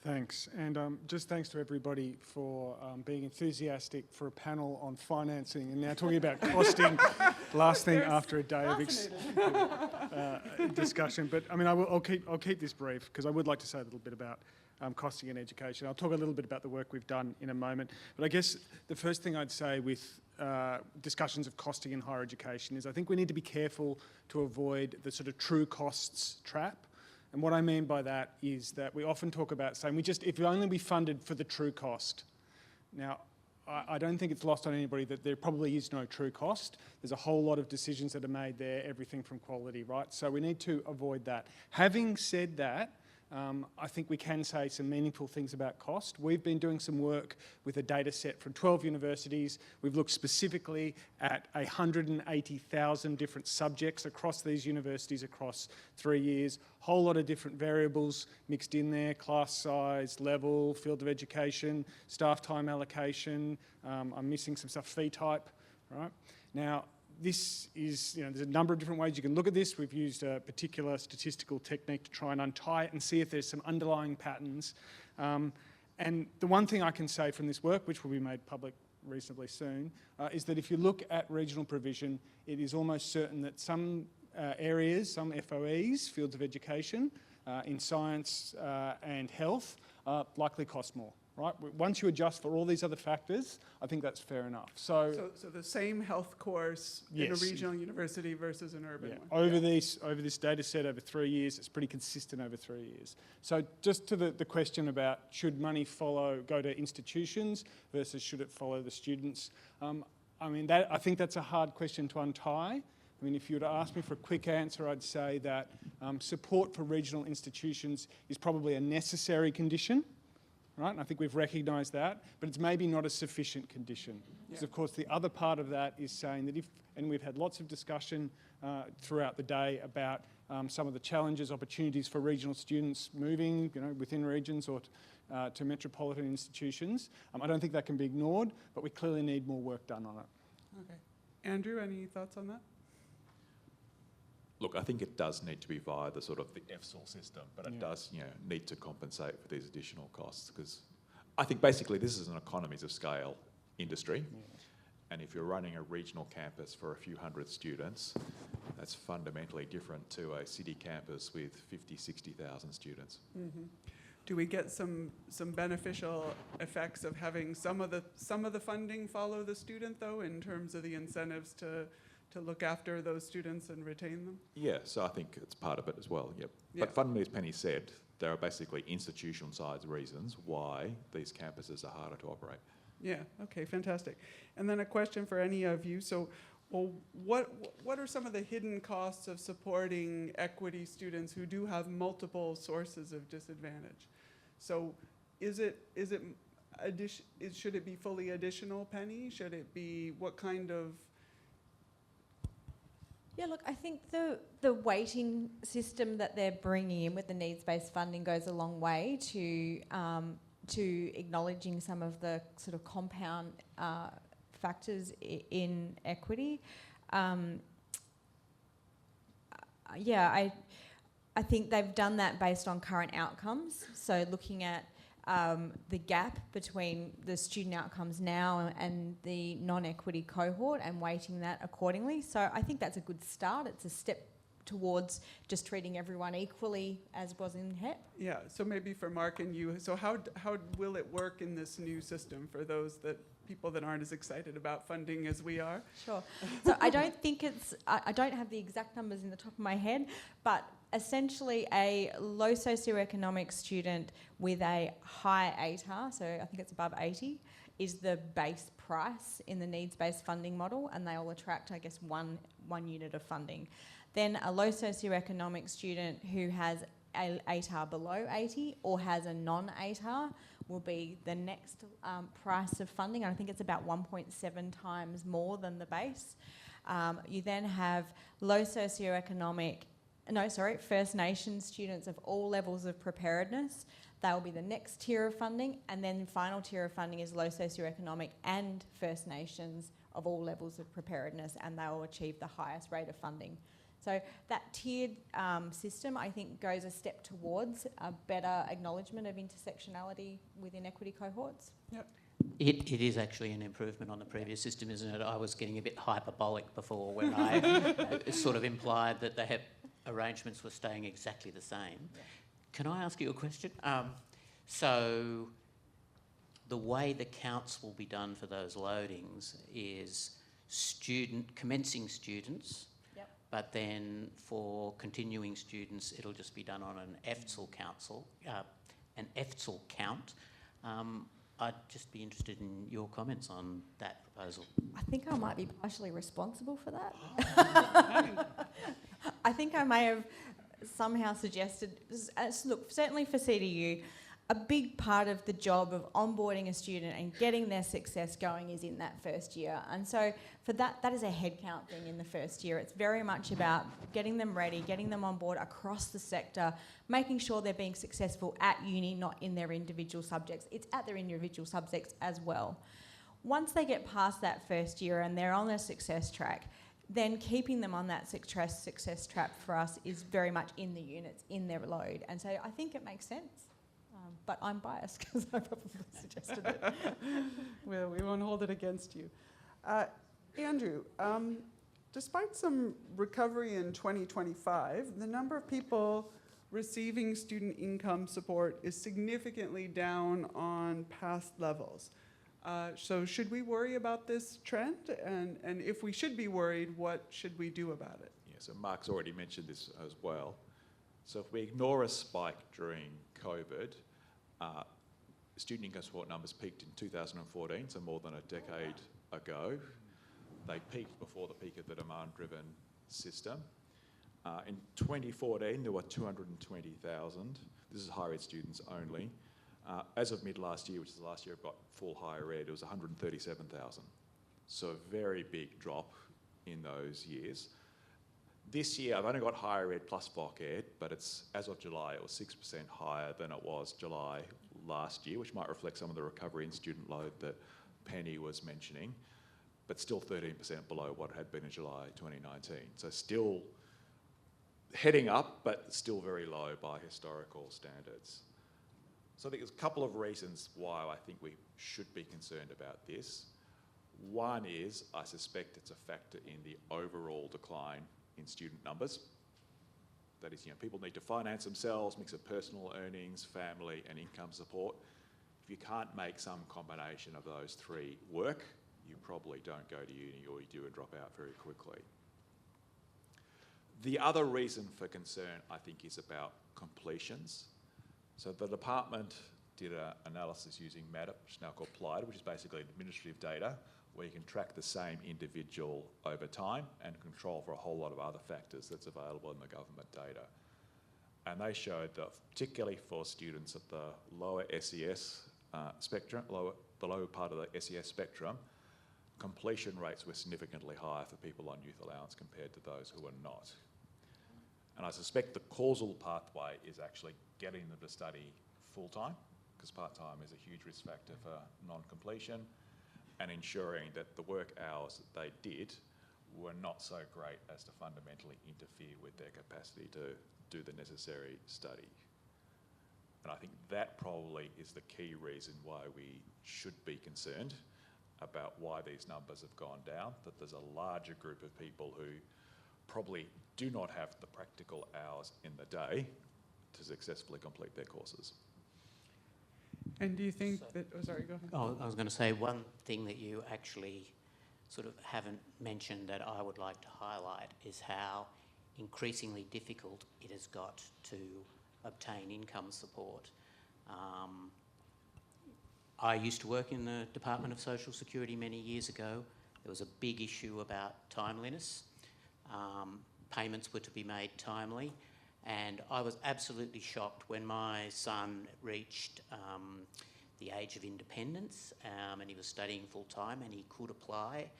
Thanks, and just thanks to everybody for being enthusiastic for a panel on financing and now talking about costing, last thing after a day of discussion. But I mean, I'll keep this brief because I would like to say a little bit about costing in education. I'll talk a little bit about the work we've done in a moment. But I guess the first thing I'd say with discussions of costing in higher education is I think we need to be careful to avoid the sort of true costs trap. And what I mean by that is that we often talk about saying if only we funded for the true cost. Now, I don't think it's lost on anybody that there probably is no true cost. There's a whole lot of decisions that are made there, everything from quality, right? So we need to avoid that. Having said that, I think we can say some meaningful things about cost. We've been doing some work with a data set from 12 universities. We've looked specifically at 180,000 different subjects across these universities across 3 years. Whole lot of different variables mixed in there: class size, level, field of education, staff time allocation. I'm missing some stuff, fee type, right? Now, this is, there's a number of different ways you can look at this. We've used a particular statistical technique to try and untie it and see if there's some underlying patterns. And the one thing I can say from this work, which will be made public reasonably soon, is that if you look at regional provision, it is almost certain that some areas, some FOEs, fields of education, in science and health, likely cost more. Right? Once you adjust for all these other factors, I think that's fair enough. So the same health course in a regional university versus an urban one. Over this data set over 3 years, it's pretty consistent over 3 years. So just to the question about should money go to institutions versus should it follow the students, I think that's a hard question to untie. I mean, if you were to ask me for a quick answer, I'd say that support for regional institutions is probably a necessary condition. Right? And I think we've recognised that, but it's maybe not a sufficient condition. Because of course the other part of that is saying that and we've had lots of discussion throughout the day about some of the challenges, opportunities for regional students moving, within regions or to metropolitan institutions. I don't think that can be ignored, but we clearly need more work done on it. Okay. Andrew, any thoughts on that? Look, I think it does need to be via the sort of the FSOL system, but it does, need to compensate for these additional costs, because I think basically this is an economies of scale industry, and if you're running a regional campus for a few hundred students, that's fundamentally different to a city campus with 50, 60,000 students. Mm-hmm. Do we get some beneficial effects of having some of the funding follow the student, though, in terms of the incentives to look after those students and retain them? Yeah, so I think it's part of it as well, yep. But fundamentally, as Penny said, there are basically institutional-sized reasons why these campuses are harder to operate. Yeah, okay, fantastic. And then a question for any of you. So, what are some of the hidden costs of supporting equity students who do have multiple sources of disadvantage? So should it be fully additional, Penny? Should it be, what kind of... Yeah, look, I think the weighting system that they're bringing in with the needs-based funding goes a long way to acknowledging some of the sort of compound factors in equity. I think they've done that based on current outcomes. So looking at the gap between the student outcomes now and the non-equity cohort and weighting that accordingly. So I think that's a good start. It's a step towards just treating everyone equally as was in HEP. Yeah, so maybe for Mark and you, so how will it work in this new system for those people that aren't as excited about funding as we are? Sure. So I don't think I don't have the exact numbers in the top of my head, but essentially a low socioeconomic student with a high ATAR, so I think it's above 80, is the base price in the needs-based funding model, and they all attract, I guess, one unit of funding. Then a low socioeconomic student who has a ATAR below 80 or has a non-ATAR will be the next price of funding. And I think it's about 1.7 times more than the base. You then have First Nations students of all levels of preparedness. They will be the next tier of funding, and then the final tier of funding is low socioeconomic and First Nations of all levels of preparedness, and they will achieve the highest rate of funding. So that tiered system, I think, goes a step towards a better acknowledgement of intersectionality within equity cohorts. Yep. It is actually an improvement on the previous system, isn't it? I was getting a bit hyperbolic before when I sort of implied that the HEP arrangements were staying exactly the same. Yeah. Can I ask you a question? So the way the counts will be done for those loadings is commencing students, but then for continuing students, it'll just be done on an FSOL count. I'd just be interested in your comments on that proposal. I think I might be partially responsible for that. I think I may have somehow suggested, look, certainly for CDU, a big part of the job of onboarding a student and getting their success going is in that first year. And so for that is a headcount thing in the first year. It's very much about getting them ready, getting them on board across the sector, making sure they're being successful at uni, not in their individual subjects. It's at their individual subjects as well. Once they get past that first year and they're on a success track, then keeping them on that success track for us is very much in the units, in their load. And so I think it makes sense. But I'm biased because I probably suggested it. Well, we won't hold it against you. Andrew, despite some recovery in 2025, the number of people receiving student income support is significantly down on past levels. So should we worry about this trend? And if we should be worried, what should we do about it? Yeah, so Mark's already mentioned this as well. So if we ignore a spike during COVID, student income support numbers peaked in 2014, so more than a decade ago. They peaked before the peak of the demand-driven system. In 2014, there were 220,000. This is higher ed students only. As of mid-last year, which is the last year I've got full higher ed, it was 137,000. So a very big drop in those years. This year, I've only got higher ed plus voc ed, but it's, as of July, it was 6% higher than it was July last year, which might reflect some of the recovery in student load that Penny was mentioning, but still 13% below what it had been in July 2019. So still heading up, but still very low by historical standards. So I think there's a couple of reasons why I think we should be concerned about this. One is, I suspect it's a factor in the overall decline in student numbers. That is, people need to finance themselves, mix of personal earnings, family and income support. If you can't make some combination of those three work, you probably don't go to uni, or you do and drop out very quickly. The other reason for concern, I think, is about completions. So the department did an analysis using MADIP, which is now called PLIDA, which is basically administrative data, where you can track the same individual over time and control for a whole lot of other factors that's available in the government data. And they showed that, particularly for students at the lower SES spectrum, the lower part of the SES spectrum, completion rates were significantly higher for people on youth allowance compared to those who are not. And I suspect the causal pathway is actually getting them to study full-time, because part-time is a huge risk factor for non-completion, and ensuring that the work hours that they did were not so great as to fundamentally interfere with their capacity to do the necessary study. And I think that probably is the key reason why we should be concerned about why these numbers have gone down, that there's a larger group of people who probably do not have the practical hours in the day to successfully complete their courses. And do you think that, oh sorry, go ahead. Oh, I was going to say one thing that you actually sort of haven't mentioned that I would like to highlight is how increasingly difficult it has got to obtain income support. I used to work in the Department of Social Security many years ago. There was a big issue about timeliness. Payments were to be made timely. And I was absolutely shocked when my son reached the age of independence and he was studying full-time and he could apply.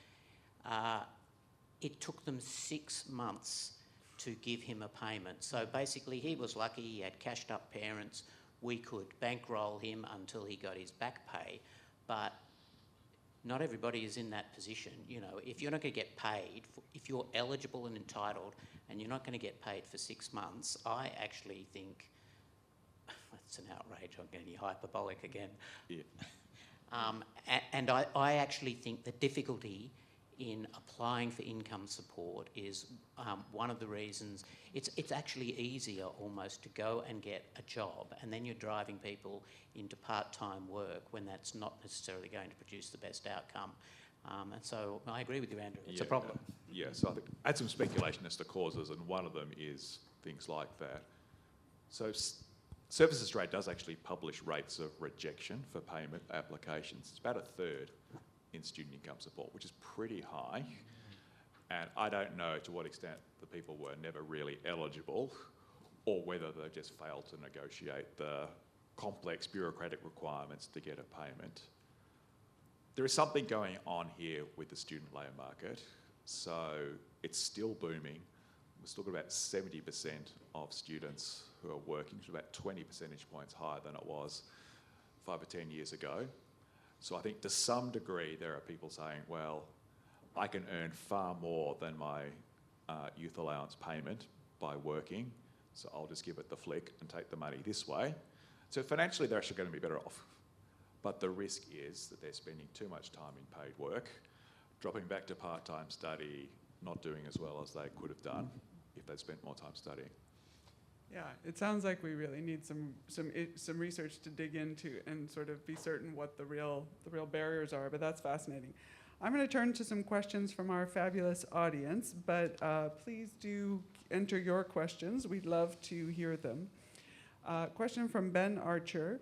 It took them 6 months to give him a payment. So basically he was lucky, he had cashed up parents, we could bankroll him until he got his back pay. But not everybody is in that position. If you're not going to get paid, if you're eligible and entitled and you're not going to get paid for 6 months, I actually think that's an outrage. I'm getting hyperbolic again. Yeah. And I actually think the difficulty in applying for income support is one of the reasons. It's actually easier almost to go and get a job, and then you're driving people into part-time work when that's not necessarily going to produce the best outcome. And so I agree with you, Andrew. It's a problem. Yeah, so I think I had some speculation as to causes, and one of them is things like that. So Services Australia does actually publish rates of rejection for payment applications. It's about a third in student income support, which is pretty high. And I don't know to what extent the people were never really eligible or whether they just failed to negotiate the complex bureaucratic requirements to get a payment. There is something going on here with the student labour market. So it's still booming. We're still got about 70% of students who are working, which is about 20 percentage points higher than it was 5 or 10 years ago. So I think to some degree there are people saying, well, I can earn far more than my youth allowance payment by working, so I'll just give it the flick and take the money this way. So financially they're actually going to be better off. But the risk is that they're spending too much time in paid work, dropping back to part-time study, not doing as well as they could have done if they'd spent more time studying. Yeah, it sounds like we really need some research to dig into and sort of be certain what the real barriers are, but that's fascinating. I'm going to turn to some questions from our fabulous audience, but please do enter your questions. We'd love to hear them. Question from Ben Archer.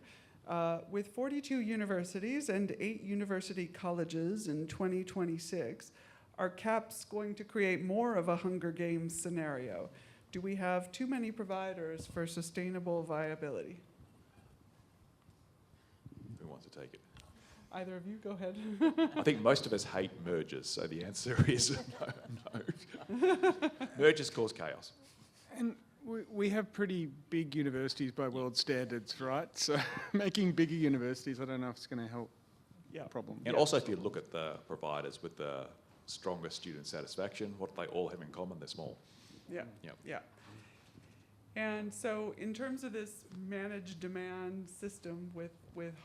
With 42 universities and 8 university colleges in 2026, are CAPs going to create more of a Hunger Games scenario? Do we have too many providers for sustainable viability? Who wants to take it? Either of you, go ahead. I think most of us hate mergers, so the answer is no. Mergers cause chaos. And we have pretty big universities by world standards, right? So making bigger universities, I don't know if it's going to help the problem. And also if you look at the providers with the strongest student satisfaction, what do they all have in common? They're small. Yeah. And so in terms of this managed demand system with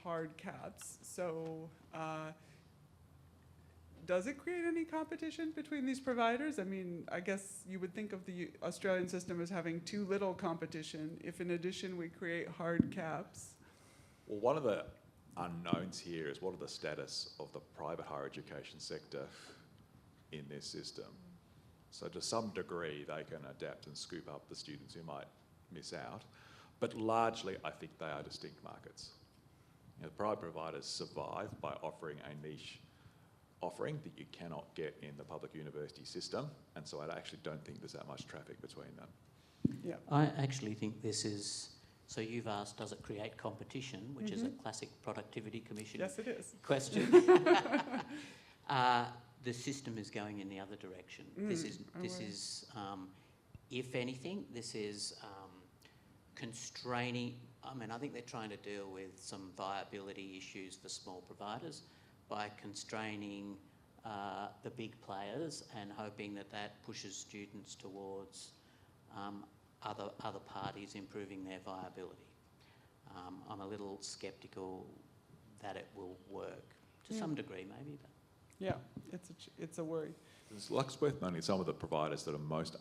hard caps, so does it create any competition between these providers? I mean, I guess you would think of the Australian system as having too little competition if in addition we create hard caps. Well, one of the unknowns here is what are the status of the private higher education sector in this system. So to some degree, they can adapt and scoop up the students who might miss out. But largely, I think they are distinct markets. You know, the private providers survive by offering a niche offering that you cannot get in the public university system. And so I actually don't think there's that much traffic between them. Yeah. I actually think this is, so you've asked, does it create competition, which is a classic productivity commission Yes, it is. question. The system is going in the other direction. This is, if anything, this is constraining. I mean, I think they're trying to deal with some viability issues for small providers by constraining the big players and hoping that that pushes students towards other parties improving their viability. I'm a little sceptical that it will work to some degree, maybe. But Yeah, it's a worry. It's worth noting some of the providers that are most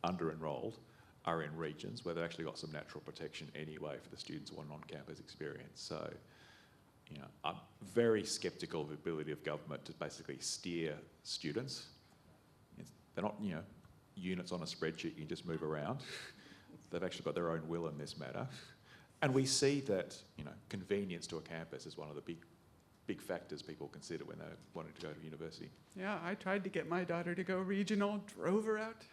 under-enrolled are in regions where they've actually got some natural protection anyway for the students who want on-campus experience. So, you know, I'm very sceptical of the ability of government to basically steer students. They're not, you know, units on a spreadsheet you can just move around. They've actually got their own will in this matter. And we see that, you know, convenience to a campus is one of the big factors people consider when they're wanting to go to university. Yeah, I tried to get my daughter to go regional, drove her out.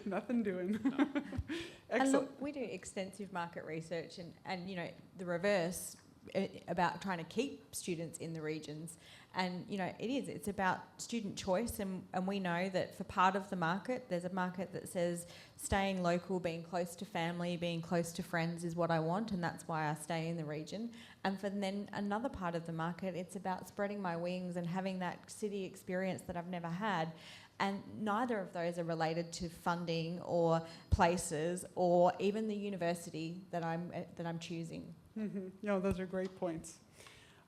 Nothing doing. No. Excellent. And look, we do extensive market research and you know, the reverse about trying to keep students in the regions. And, you know, it's about student choice, and we know that for part of the market, there's a market that says staying local, being close to family, being close to friends is what I want, and that's why I stay in the region. And for then another part of the market, it's about spreading my wings and having that city experience that I've never had. And neither of those are related to funding or places or even the university that I'm choosing. Mm-hmm. No, those are great points.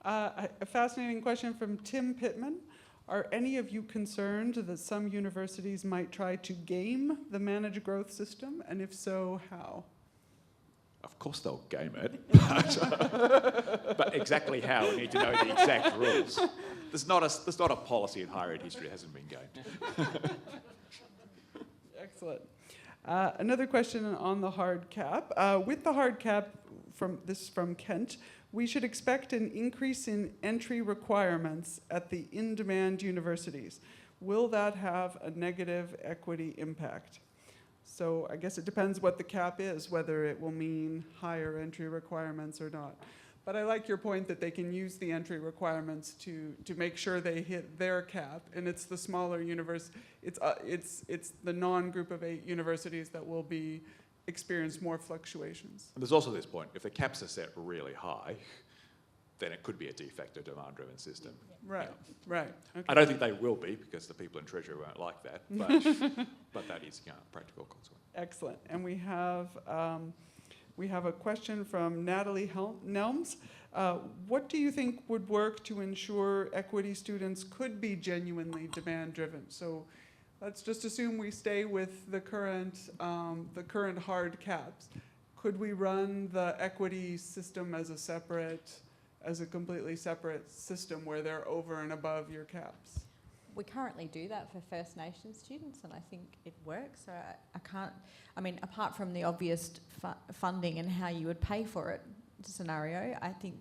A fascinating question from Tim Pittman. Are any of you concerned that some universities might try to game the managed growth system? And if so, how? Of course they'll game it, but exactly how, we need to know the exact rules. There's not a policy in higher ed history that hasn't been gamed. Excellent. Another question on the hard cap. With the hard cap, from Kent, we should expect an increase in entry requirements at the in-demand universities. Will that have a negative equity impact? So I guess it depends what the cap is, whether it will mean higher entry requirements or not. But I like your point that they can use the entry requirements to make sure they hit their cap, and it's the smaller it's the non-group of 8 universities that will experience more fluctuations. And there's also this point, if the caps are set really high, then it could be a de facto demand-driven system. Right, right. Okay. I don't think they will be, because the people in Treasury won't like that, but that is a practical consequence. Excellent. And we have a question from Natalie Nelms. What do you think would work to ensure equity students could be genuinely demand-driven? So let's just assume we stay with the current hard caps. Could we run the equity system as a completely separate system where they're over and above your caps? We currently do that for First Nations students, and I think it works. So apart from the obvious funding and how you would pay for it scenario, I think,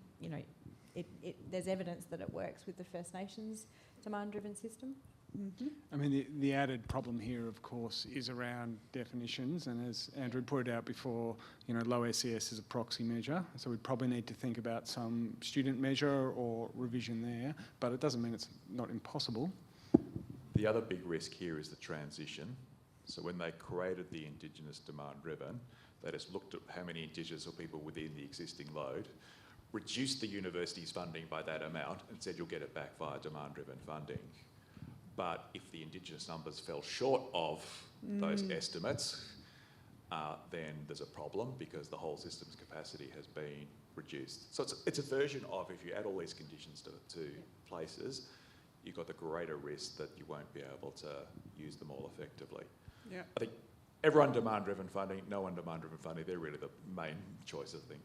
there's evidence that it works with the First Nations demand-driven system. Mm-hmm. I mean, the added problem here, of course, is around definitions, and as Andrew pointed out before, low ACS is a proxy measure, so we'd probably need to think about some student measure or revision there, but it doesn't mean it's not impossible. The other big risk here is the transition. So when they created the Indigenous demand-driven, they just looked at how many Indigenous or people within the existing load, reduced the university's funding by that amount, and said you'll get it back via demand-driven funding. But if the Indigenous numbers fell short of those estimates, then there's a problem, because the whole system's capacity has been reduced. So it's a version of, if you add all these conditions to places, you've got the greater risk that you won't be able to use them all effectively. Yeah. I think everyone demand-driven funding, no one demand-driven funding, they're really the main choice, I think.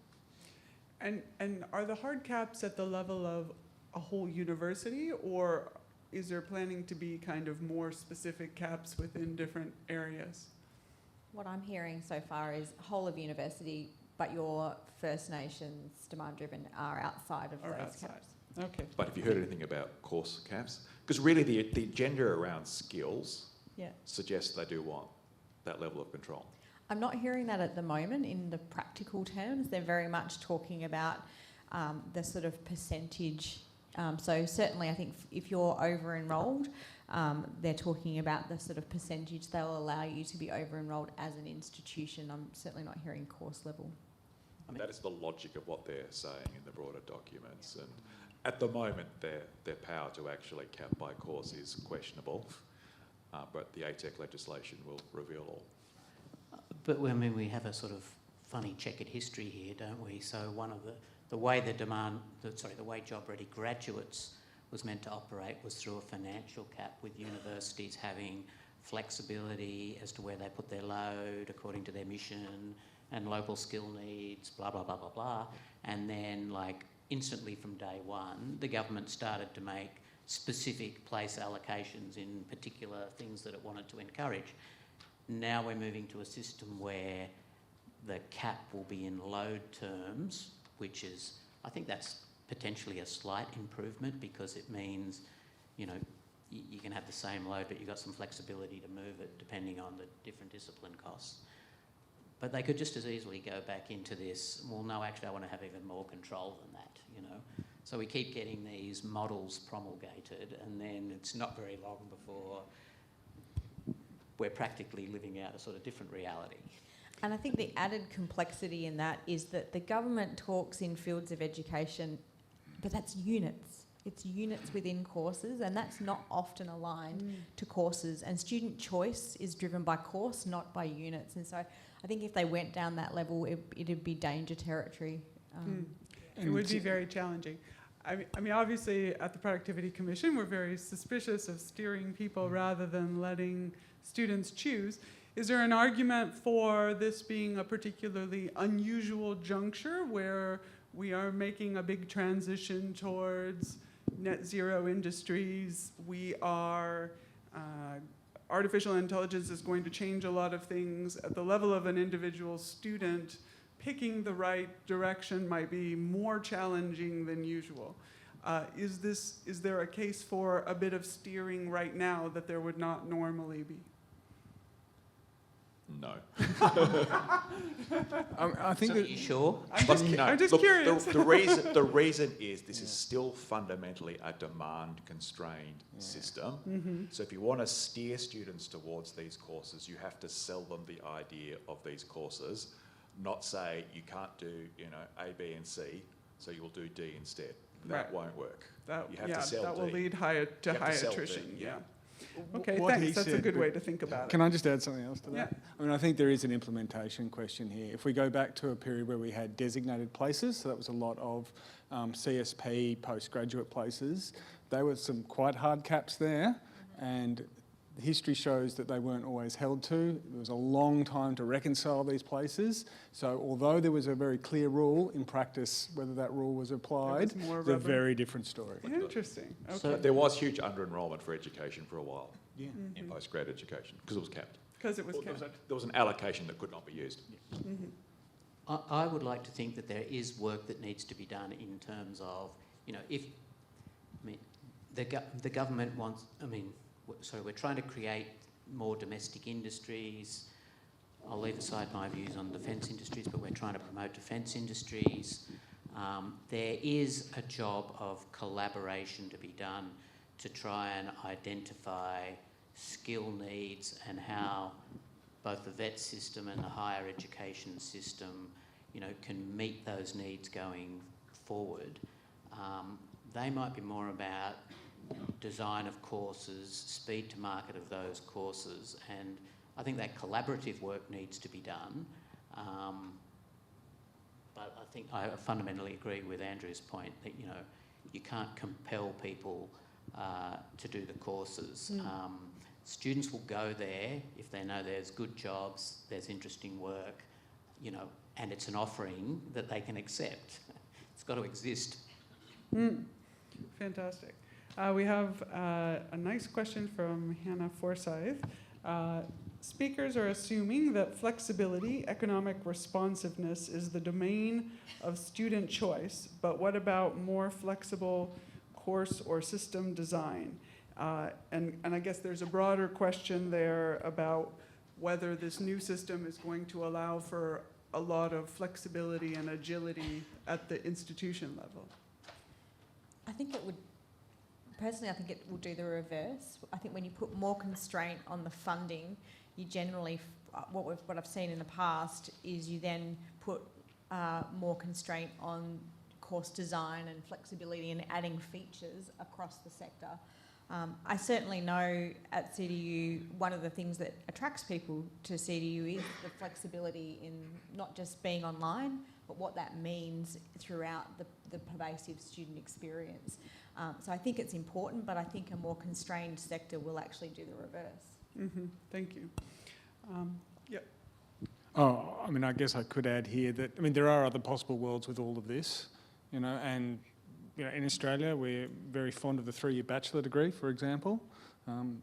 And are the hard caps at the level of a whole university, or is there planning to be kind of more specific caps within different areas? What I'm hearing so far is whole of university, but your First Nations demand-driven are outside of those caps. Okay. But have you heard anything about course caps? Because really the agenda around skills suggests they do want that level of control. I'm not hearing that at the moment in the practical terms. They're very much talking about the sort of percentage. So certainly I think if you're over-enrolled, they're talking about the sort of percentage they'll allow you to be over-enrolled as an institution. I'm certainly not hearing course level. And that is the logic of what they're saying in the broader documents. And at the moment, their power to actually cap by course is questionable, but the ATEC legislation will reveal all. But we have a sort of funny checkered history here, don't we? So one of the way the way job-ready graduates was meant to operate was through a financial cap, with universities having flexibility as to where they put their load according to their mission and local skill needs, blah, blah, blah, blah, blah. And then, instantly from day one, the government started to make specific place allocations in particular things that it wanted to encourage. Now we're moving to a system where the cap will be in load terms, which is, I think that's potentially a slight improvement, because it means, you can have the same load, but you've got some flexibility to move it depending on the different discipline costs. But they could just as easily go back into this, well, no, actually I want to have even more control than that, So we keep getting these models promulgated, and then it's not very long before we're practically living out a sort of different reality. And I think the added complexity in that is that the government talks in fields of education, but that's units. It's units within courses, and that's not often aligned to courses. And student choice is driven by course, not by units. And so I think if they went down that level, it'd be danger territory. It would be very challenging. I mean, obviously, at the Productivity Commission, we're very suspicious of steering people rather than letting students choose. Is there an argument for this being a particularly unusual juncture where we are making a big transition towards net zero industries? We are, artificial intelligence is going to change a lot of things. At the level of an individual student, picking the right direction might be more challenging than usual. Is there a case for a bit of steering right now that there would not normally be? No. I think So are that you sure? I'm just look, curious. The reason is this is still fundamentally a demand-constrained system. So if you want to steer students towards these courses, you have to sell them the idea of these courses, not say you can't do, A, B, and C, so you'll do D instead. That Right. won't work. That, You have yeah, to sell that will D. lead to You have to high sell D, attrition. yeah. Okay, what he thanks. That's a said good would- way to think about Can it. I just add something else to that? Yeah. I mean, I think there is an implementation question here. If we go back to a period where we had designated places, so that was a lot of CSP postgraduate places, there were some quite hard caps there, and history shows that they weren't always held to. There was a long time to reconcile these places. So although there was a very clear rule, in practice, whether that rule was applied, more it's a rubber. very different story. Interesting. Okay. So- But there was huge under-enrolment for education for a while Yeah. in postgrad education because it was capped. Because it was Well, capped. there was an allocation that could not be used. I would like to think that there is work that needs to be done in terms of, the government wants, we're trying to create more domestic industries. I'll leave aside my views on defence industries, but we're trying to promote defence industries. There is a job of collaboration to be done to try and identify skill needs and how both the vet system and the higher education system, can meet those needs going forward. They might be more about design of courses, speed to market of those courses, and I think that collaborative work needs to be done. But I think I fundamentally agree with Andrew's point that, you can't compel people to do the courses. Students will go there if they know there's good jobs, there's interesting work, and it's an offering that they can accept. It's got to exist. Fantastic. We have a nice question from Hannah Forsyth. Speakers are assuming that flexibility, economic responsiveness is the domain of student choice, but what about more flexible course or system design? And I guess there's a broader question there about whether this new system is going to allow for a lot of flexibility and agility at the institution level. I think it would, personally, I think it will do the reverse. I think when you put more constraint on the funding, you generally, what I've seen in the past is you then put more constraint on course design and flexibility and adding features across the sector. I certainly know at CDU, one of the things that attracts people to CDU is the flexibility in not just being online, but what that means throughout the pervasive student experience. So I think it's important, but I think a more constrained sector will actually do the reverse. Thank you. Yep. Oh, I guess I could add here that, there are other possible worlds with all of this, and in Australia, we're very fond of the 3-year bachelor degree, for example.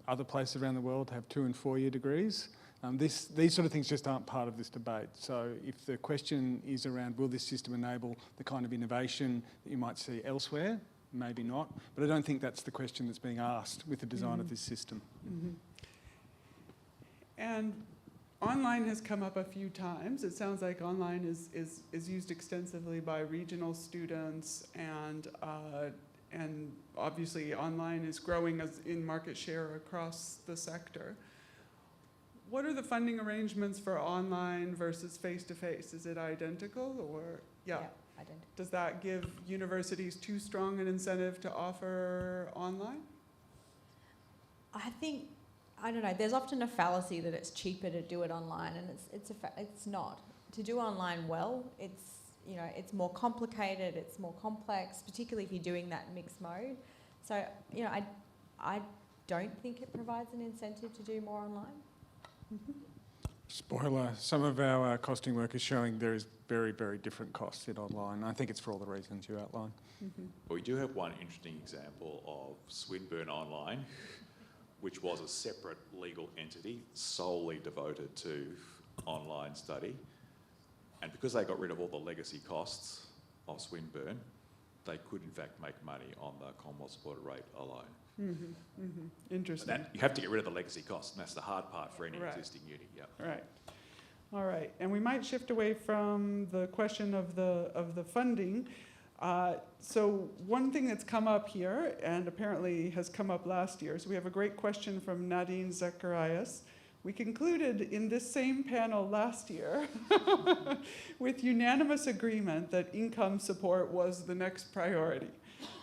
Other places around the world have 2- and 4-year degrees. These sort of things just aren't part of this debate. So if the question is around, will this system enable the kind of innovation that you might see elsewhere? Maybe not. But I don't think that's the question that's being asked with the design of this system. And online has come up a few times. It sounds like online is used extensively by regional students, and obviously online is growing in market share across the sector. What are the funding arrangements for online versus face-to-face? Is it identical or, yeah. Identical. Does that give universities too strong an incentive to offer online? I don't know, there's often a fallacy that it's cheaper to do it online, and it's not. To do online well, it's more complicated, it's more complex, particularly if you're doing that mixed mode. So, I don't think it provides an incentive to do more online. Spoiler, some of our costing work is showing there is very, very different costs in online. I think it's for all the reasons you outlined. But we do have one interesting example of Swinburne Online, which was a separate legal entity solely devoted to online study. And because they got rid of all the legacy costs of Swinburne, they could in fact make money on the Commonwealth supported rate alone. Interesting. But you have to get rid of the legacy costs, and that's the hard part for any Right. existing uni. Yeah. Right. All right, and we might shift away from the question of the funding. So one thing that's come up here, and apparently has come up last year, so we have a great question from Nadine Zacharias. We concluded in this same panel last year with unanimous agreement that income support was the next priority.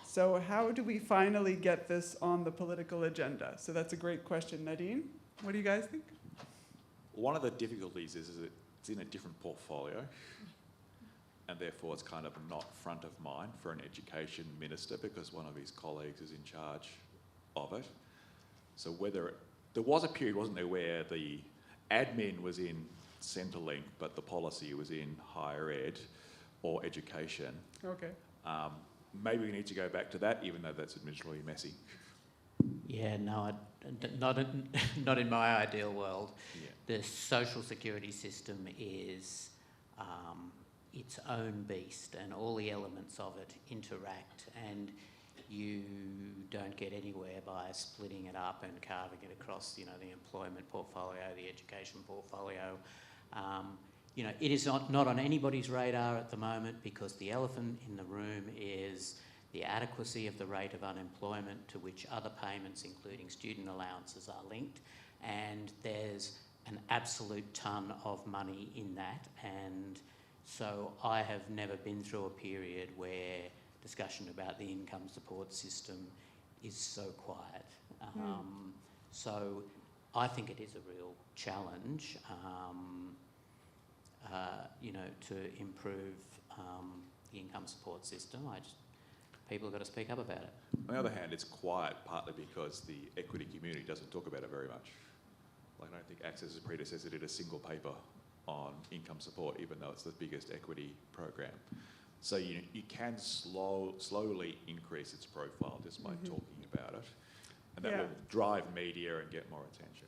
So how do we finally get this on the political agenda? So that's a great question. Nadine, what do you guys think? One of the difficulties is that it's in a different portfolio, and therefore it's kind of not front of mind for an education minister because one of his colleagues is in charge of it. So there was a period, wasn't there, where the admin was in Centrelink, but the policy was in higher ed or education. Okay. Maybe we need to go back to that, even though that's administratively messy. Yeah, no, not in my ideal world. Yeah. The social security system is its own beast, and all the elements of it interact, and you don't get anywhere by splitting it up and carving it across, the employment portfolio, the education portfolio. It is not on anybody's radar at the moment because the elephant in the room is the adequacy of the rate of unemployment to which other payments, including student allowances, are linked, and there's an absolute ton of money in that, and so I have never been through a period where discussion about the income support system is so quiet. So I think it is a real challenge, to improve the income support system. People have got to speak up about it. On the other hand, it's quiet partly because the equity community doesn't talk about it very much. Like, I don't think ACSES' predecessor did a single paper on income support, even though it's the biggest equity program. So you can slowly increase its profile just by talking about it. And that will drive media and get more attention.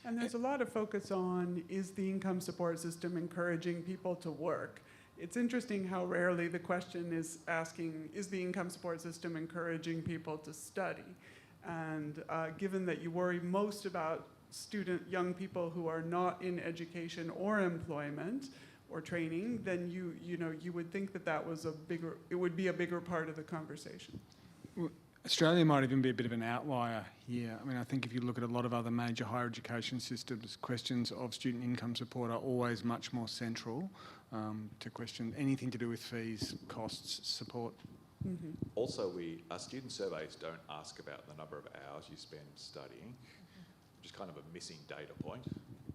And there's a lot of focus on, is the income support system encouraging people to work? It's interesting how rarely the question is asking, is the income support system encouraging people to study? And given that you worry most about young people who are not in education or employment or training, then you would think that would be a bigger part of the conversation. Well, Australia might even be a bit of an outlier here. I mean, I think if you look at a lot of other major higher education systems, questions of student income support are always much more central to question anything to do with fees, costs, support. Mm-hmm. Also, our student surveys don't ask about the number of hours you spend studying, which is kind of a missing data point.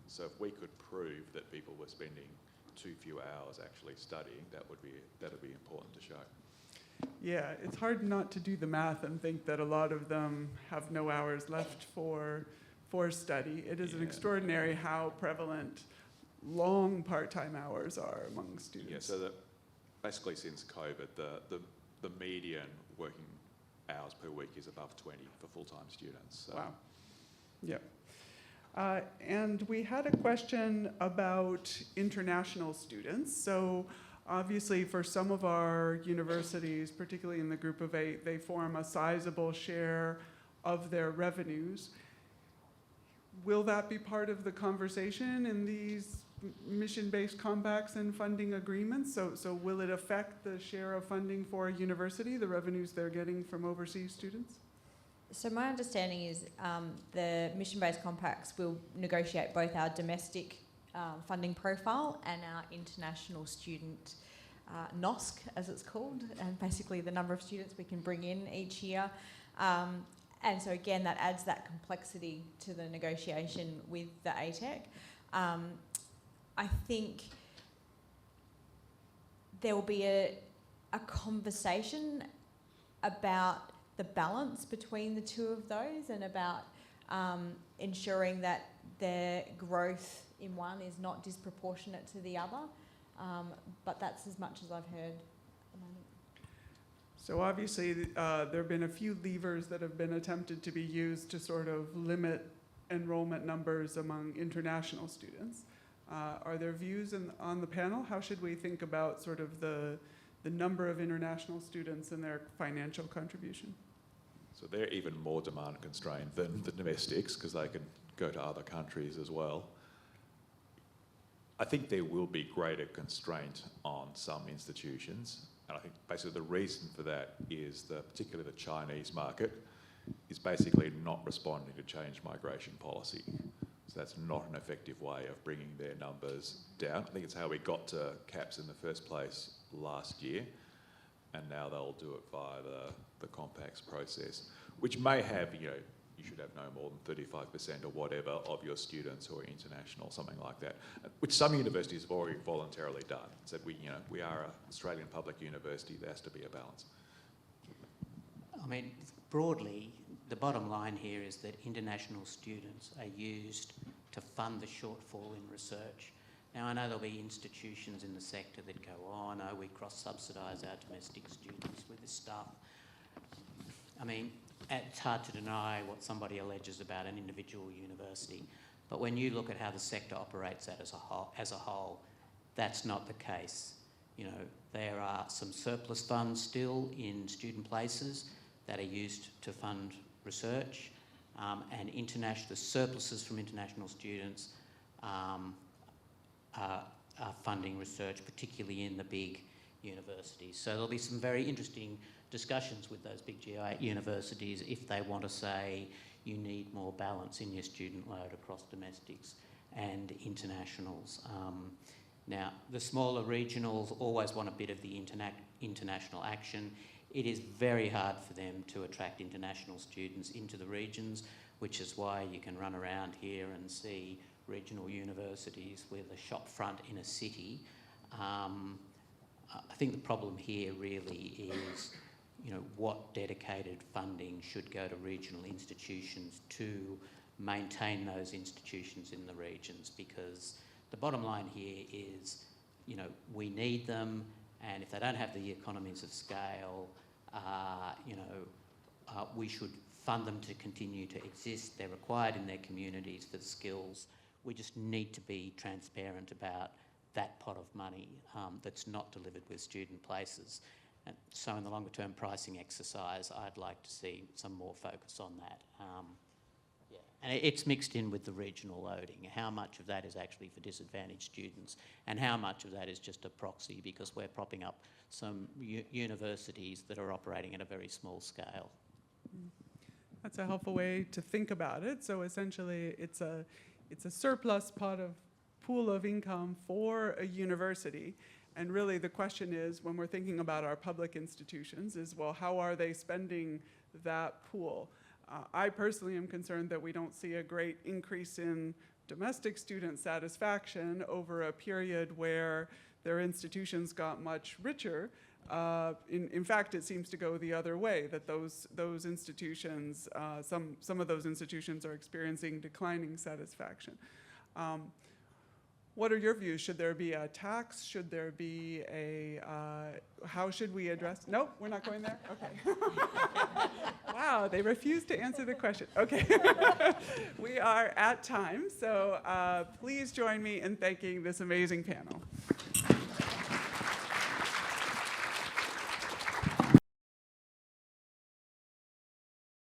So if we could prove that people were spending too few hours actually studying, that would be important to show. Yeah, it's hard not to do the math and think that a lot of them have no hours left for study. It is an extraordinary how prevalent long part-time hours are among students. Yeah, so basically since COVID, the median working hours per week is above 20 for full-time students. So. Wow. Yeah. And we had a question about international students. So obviously for some of our universities, particularly in the group of 8, they form a sizable share of their revenues. Will that be part of the conversation in these mission-based compacts and funding agreements? So will it affect the share of funding for a university, the revenues they're getting from overseas students? So my understanding is the mission-based compacts will negotiate both our domestic funding profile and our international student NOSC, as it's called, and basically the number of students we can bring in each year. And so again, that adds that complexity to the negotiation with the ATEC. I think there will be a conversation about the balance between the two of those and about ensuring that their growth in one is not disproportionate to the other. But that's as much as I've heard at the moment. So obviously there have been a few levers that have been attempted to be used to sort of limit enrollment numbers among international students. Are there views on the panel? How should we think about sort of the number of international students and their financial contribution? So they're even more demand constrained than the domestics because they can go to other countries as well. I think there will be greater constraint on some institutions, and I think basically the reason for that is particularly the Chinese market is basically not responding to change migration policy. So that's not an effective way of bringing their numbers down. I think it's how we got to caps in the first place last year, and now they'll do it via the compacts process, which may have, you should have no more than 35% or whatever of your students who are international, something like that, which some universities have already voluntarily done. Said we are an Australian public university, there has to be a balance. I mean, broadly, the bottom line here is that international students are used to fund the shortfall in research. Now, I know there'll be institutions in the sector that go, oh no, we cross-subsidise our domestic students with this stuff. I mean, it's hard to deny what somebody alleges about an individual university, but when you look at how the sector operates as a whole, that's not the case. There are some surplus funds still in student places that are used to fund research, and the surpluses from international students are funding research, particularly in the big universities. So there'll be some very interesting discussions with those big GI universities if they want to say you need more balance in your student load across domestics and internationals. Now, the smaller regionals always want a bit of the international action. It is very hard for them to attract international students into the regions, which is why you can run around here and see regional universities with a shop front in a city. I think the problem here really is, what dedicated funding should go to regional institutions to maintain those institutions in the regions, because the bottom line here is, we need them, and if they don't have the economies of scale, we should fund them to continue to exist. They're required in their communities for the skills. We just need to be transparent about that pot of money that's not delivered with student places. And so in the longer term pricing exercise, I'd like to see some more focus on that. And it's mixed in with the regional loading. How much of that is actually for disadvantaged students, and how much of that is just a proxy because we're propping up some universities that are operating at a very small scale. That's a helpful way to think about it. So essentially, it's a surplus pool of income for a university. And really the question is, when we're thinking about our public institutions, is, well, how are they spending that pool? I personally am concerned that we don't see a great increase in domestic student satisfaction over a period where their institutions got much richer. In fact, it seems to go the other way, that those institutions, some of those institutions are experiencing declining satisfaction. What are your views? Should there be a tax? Should there be how should we address? Nope, we're not going there? Okay. Wow, they refuse to answer the question. Okay. We are at time, so please join me in thanking this amazing panel.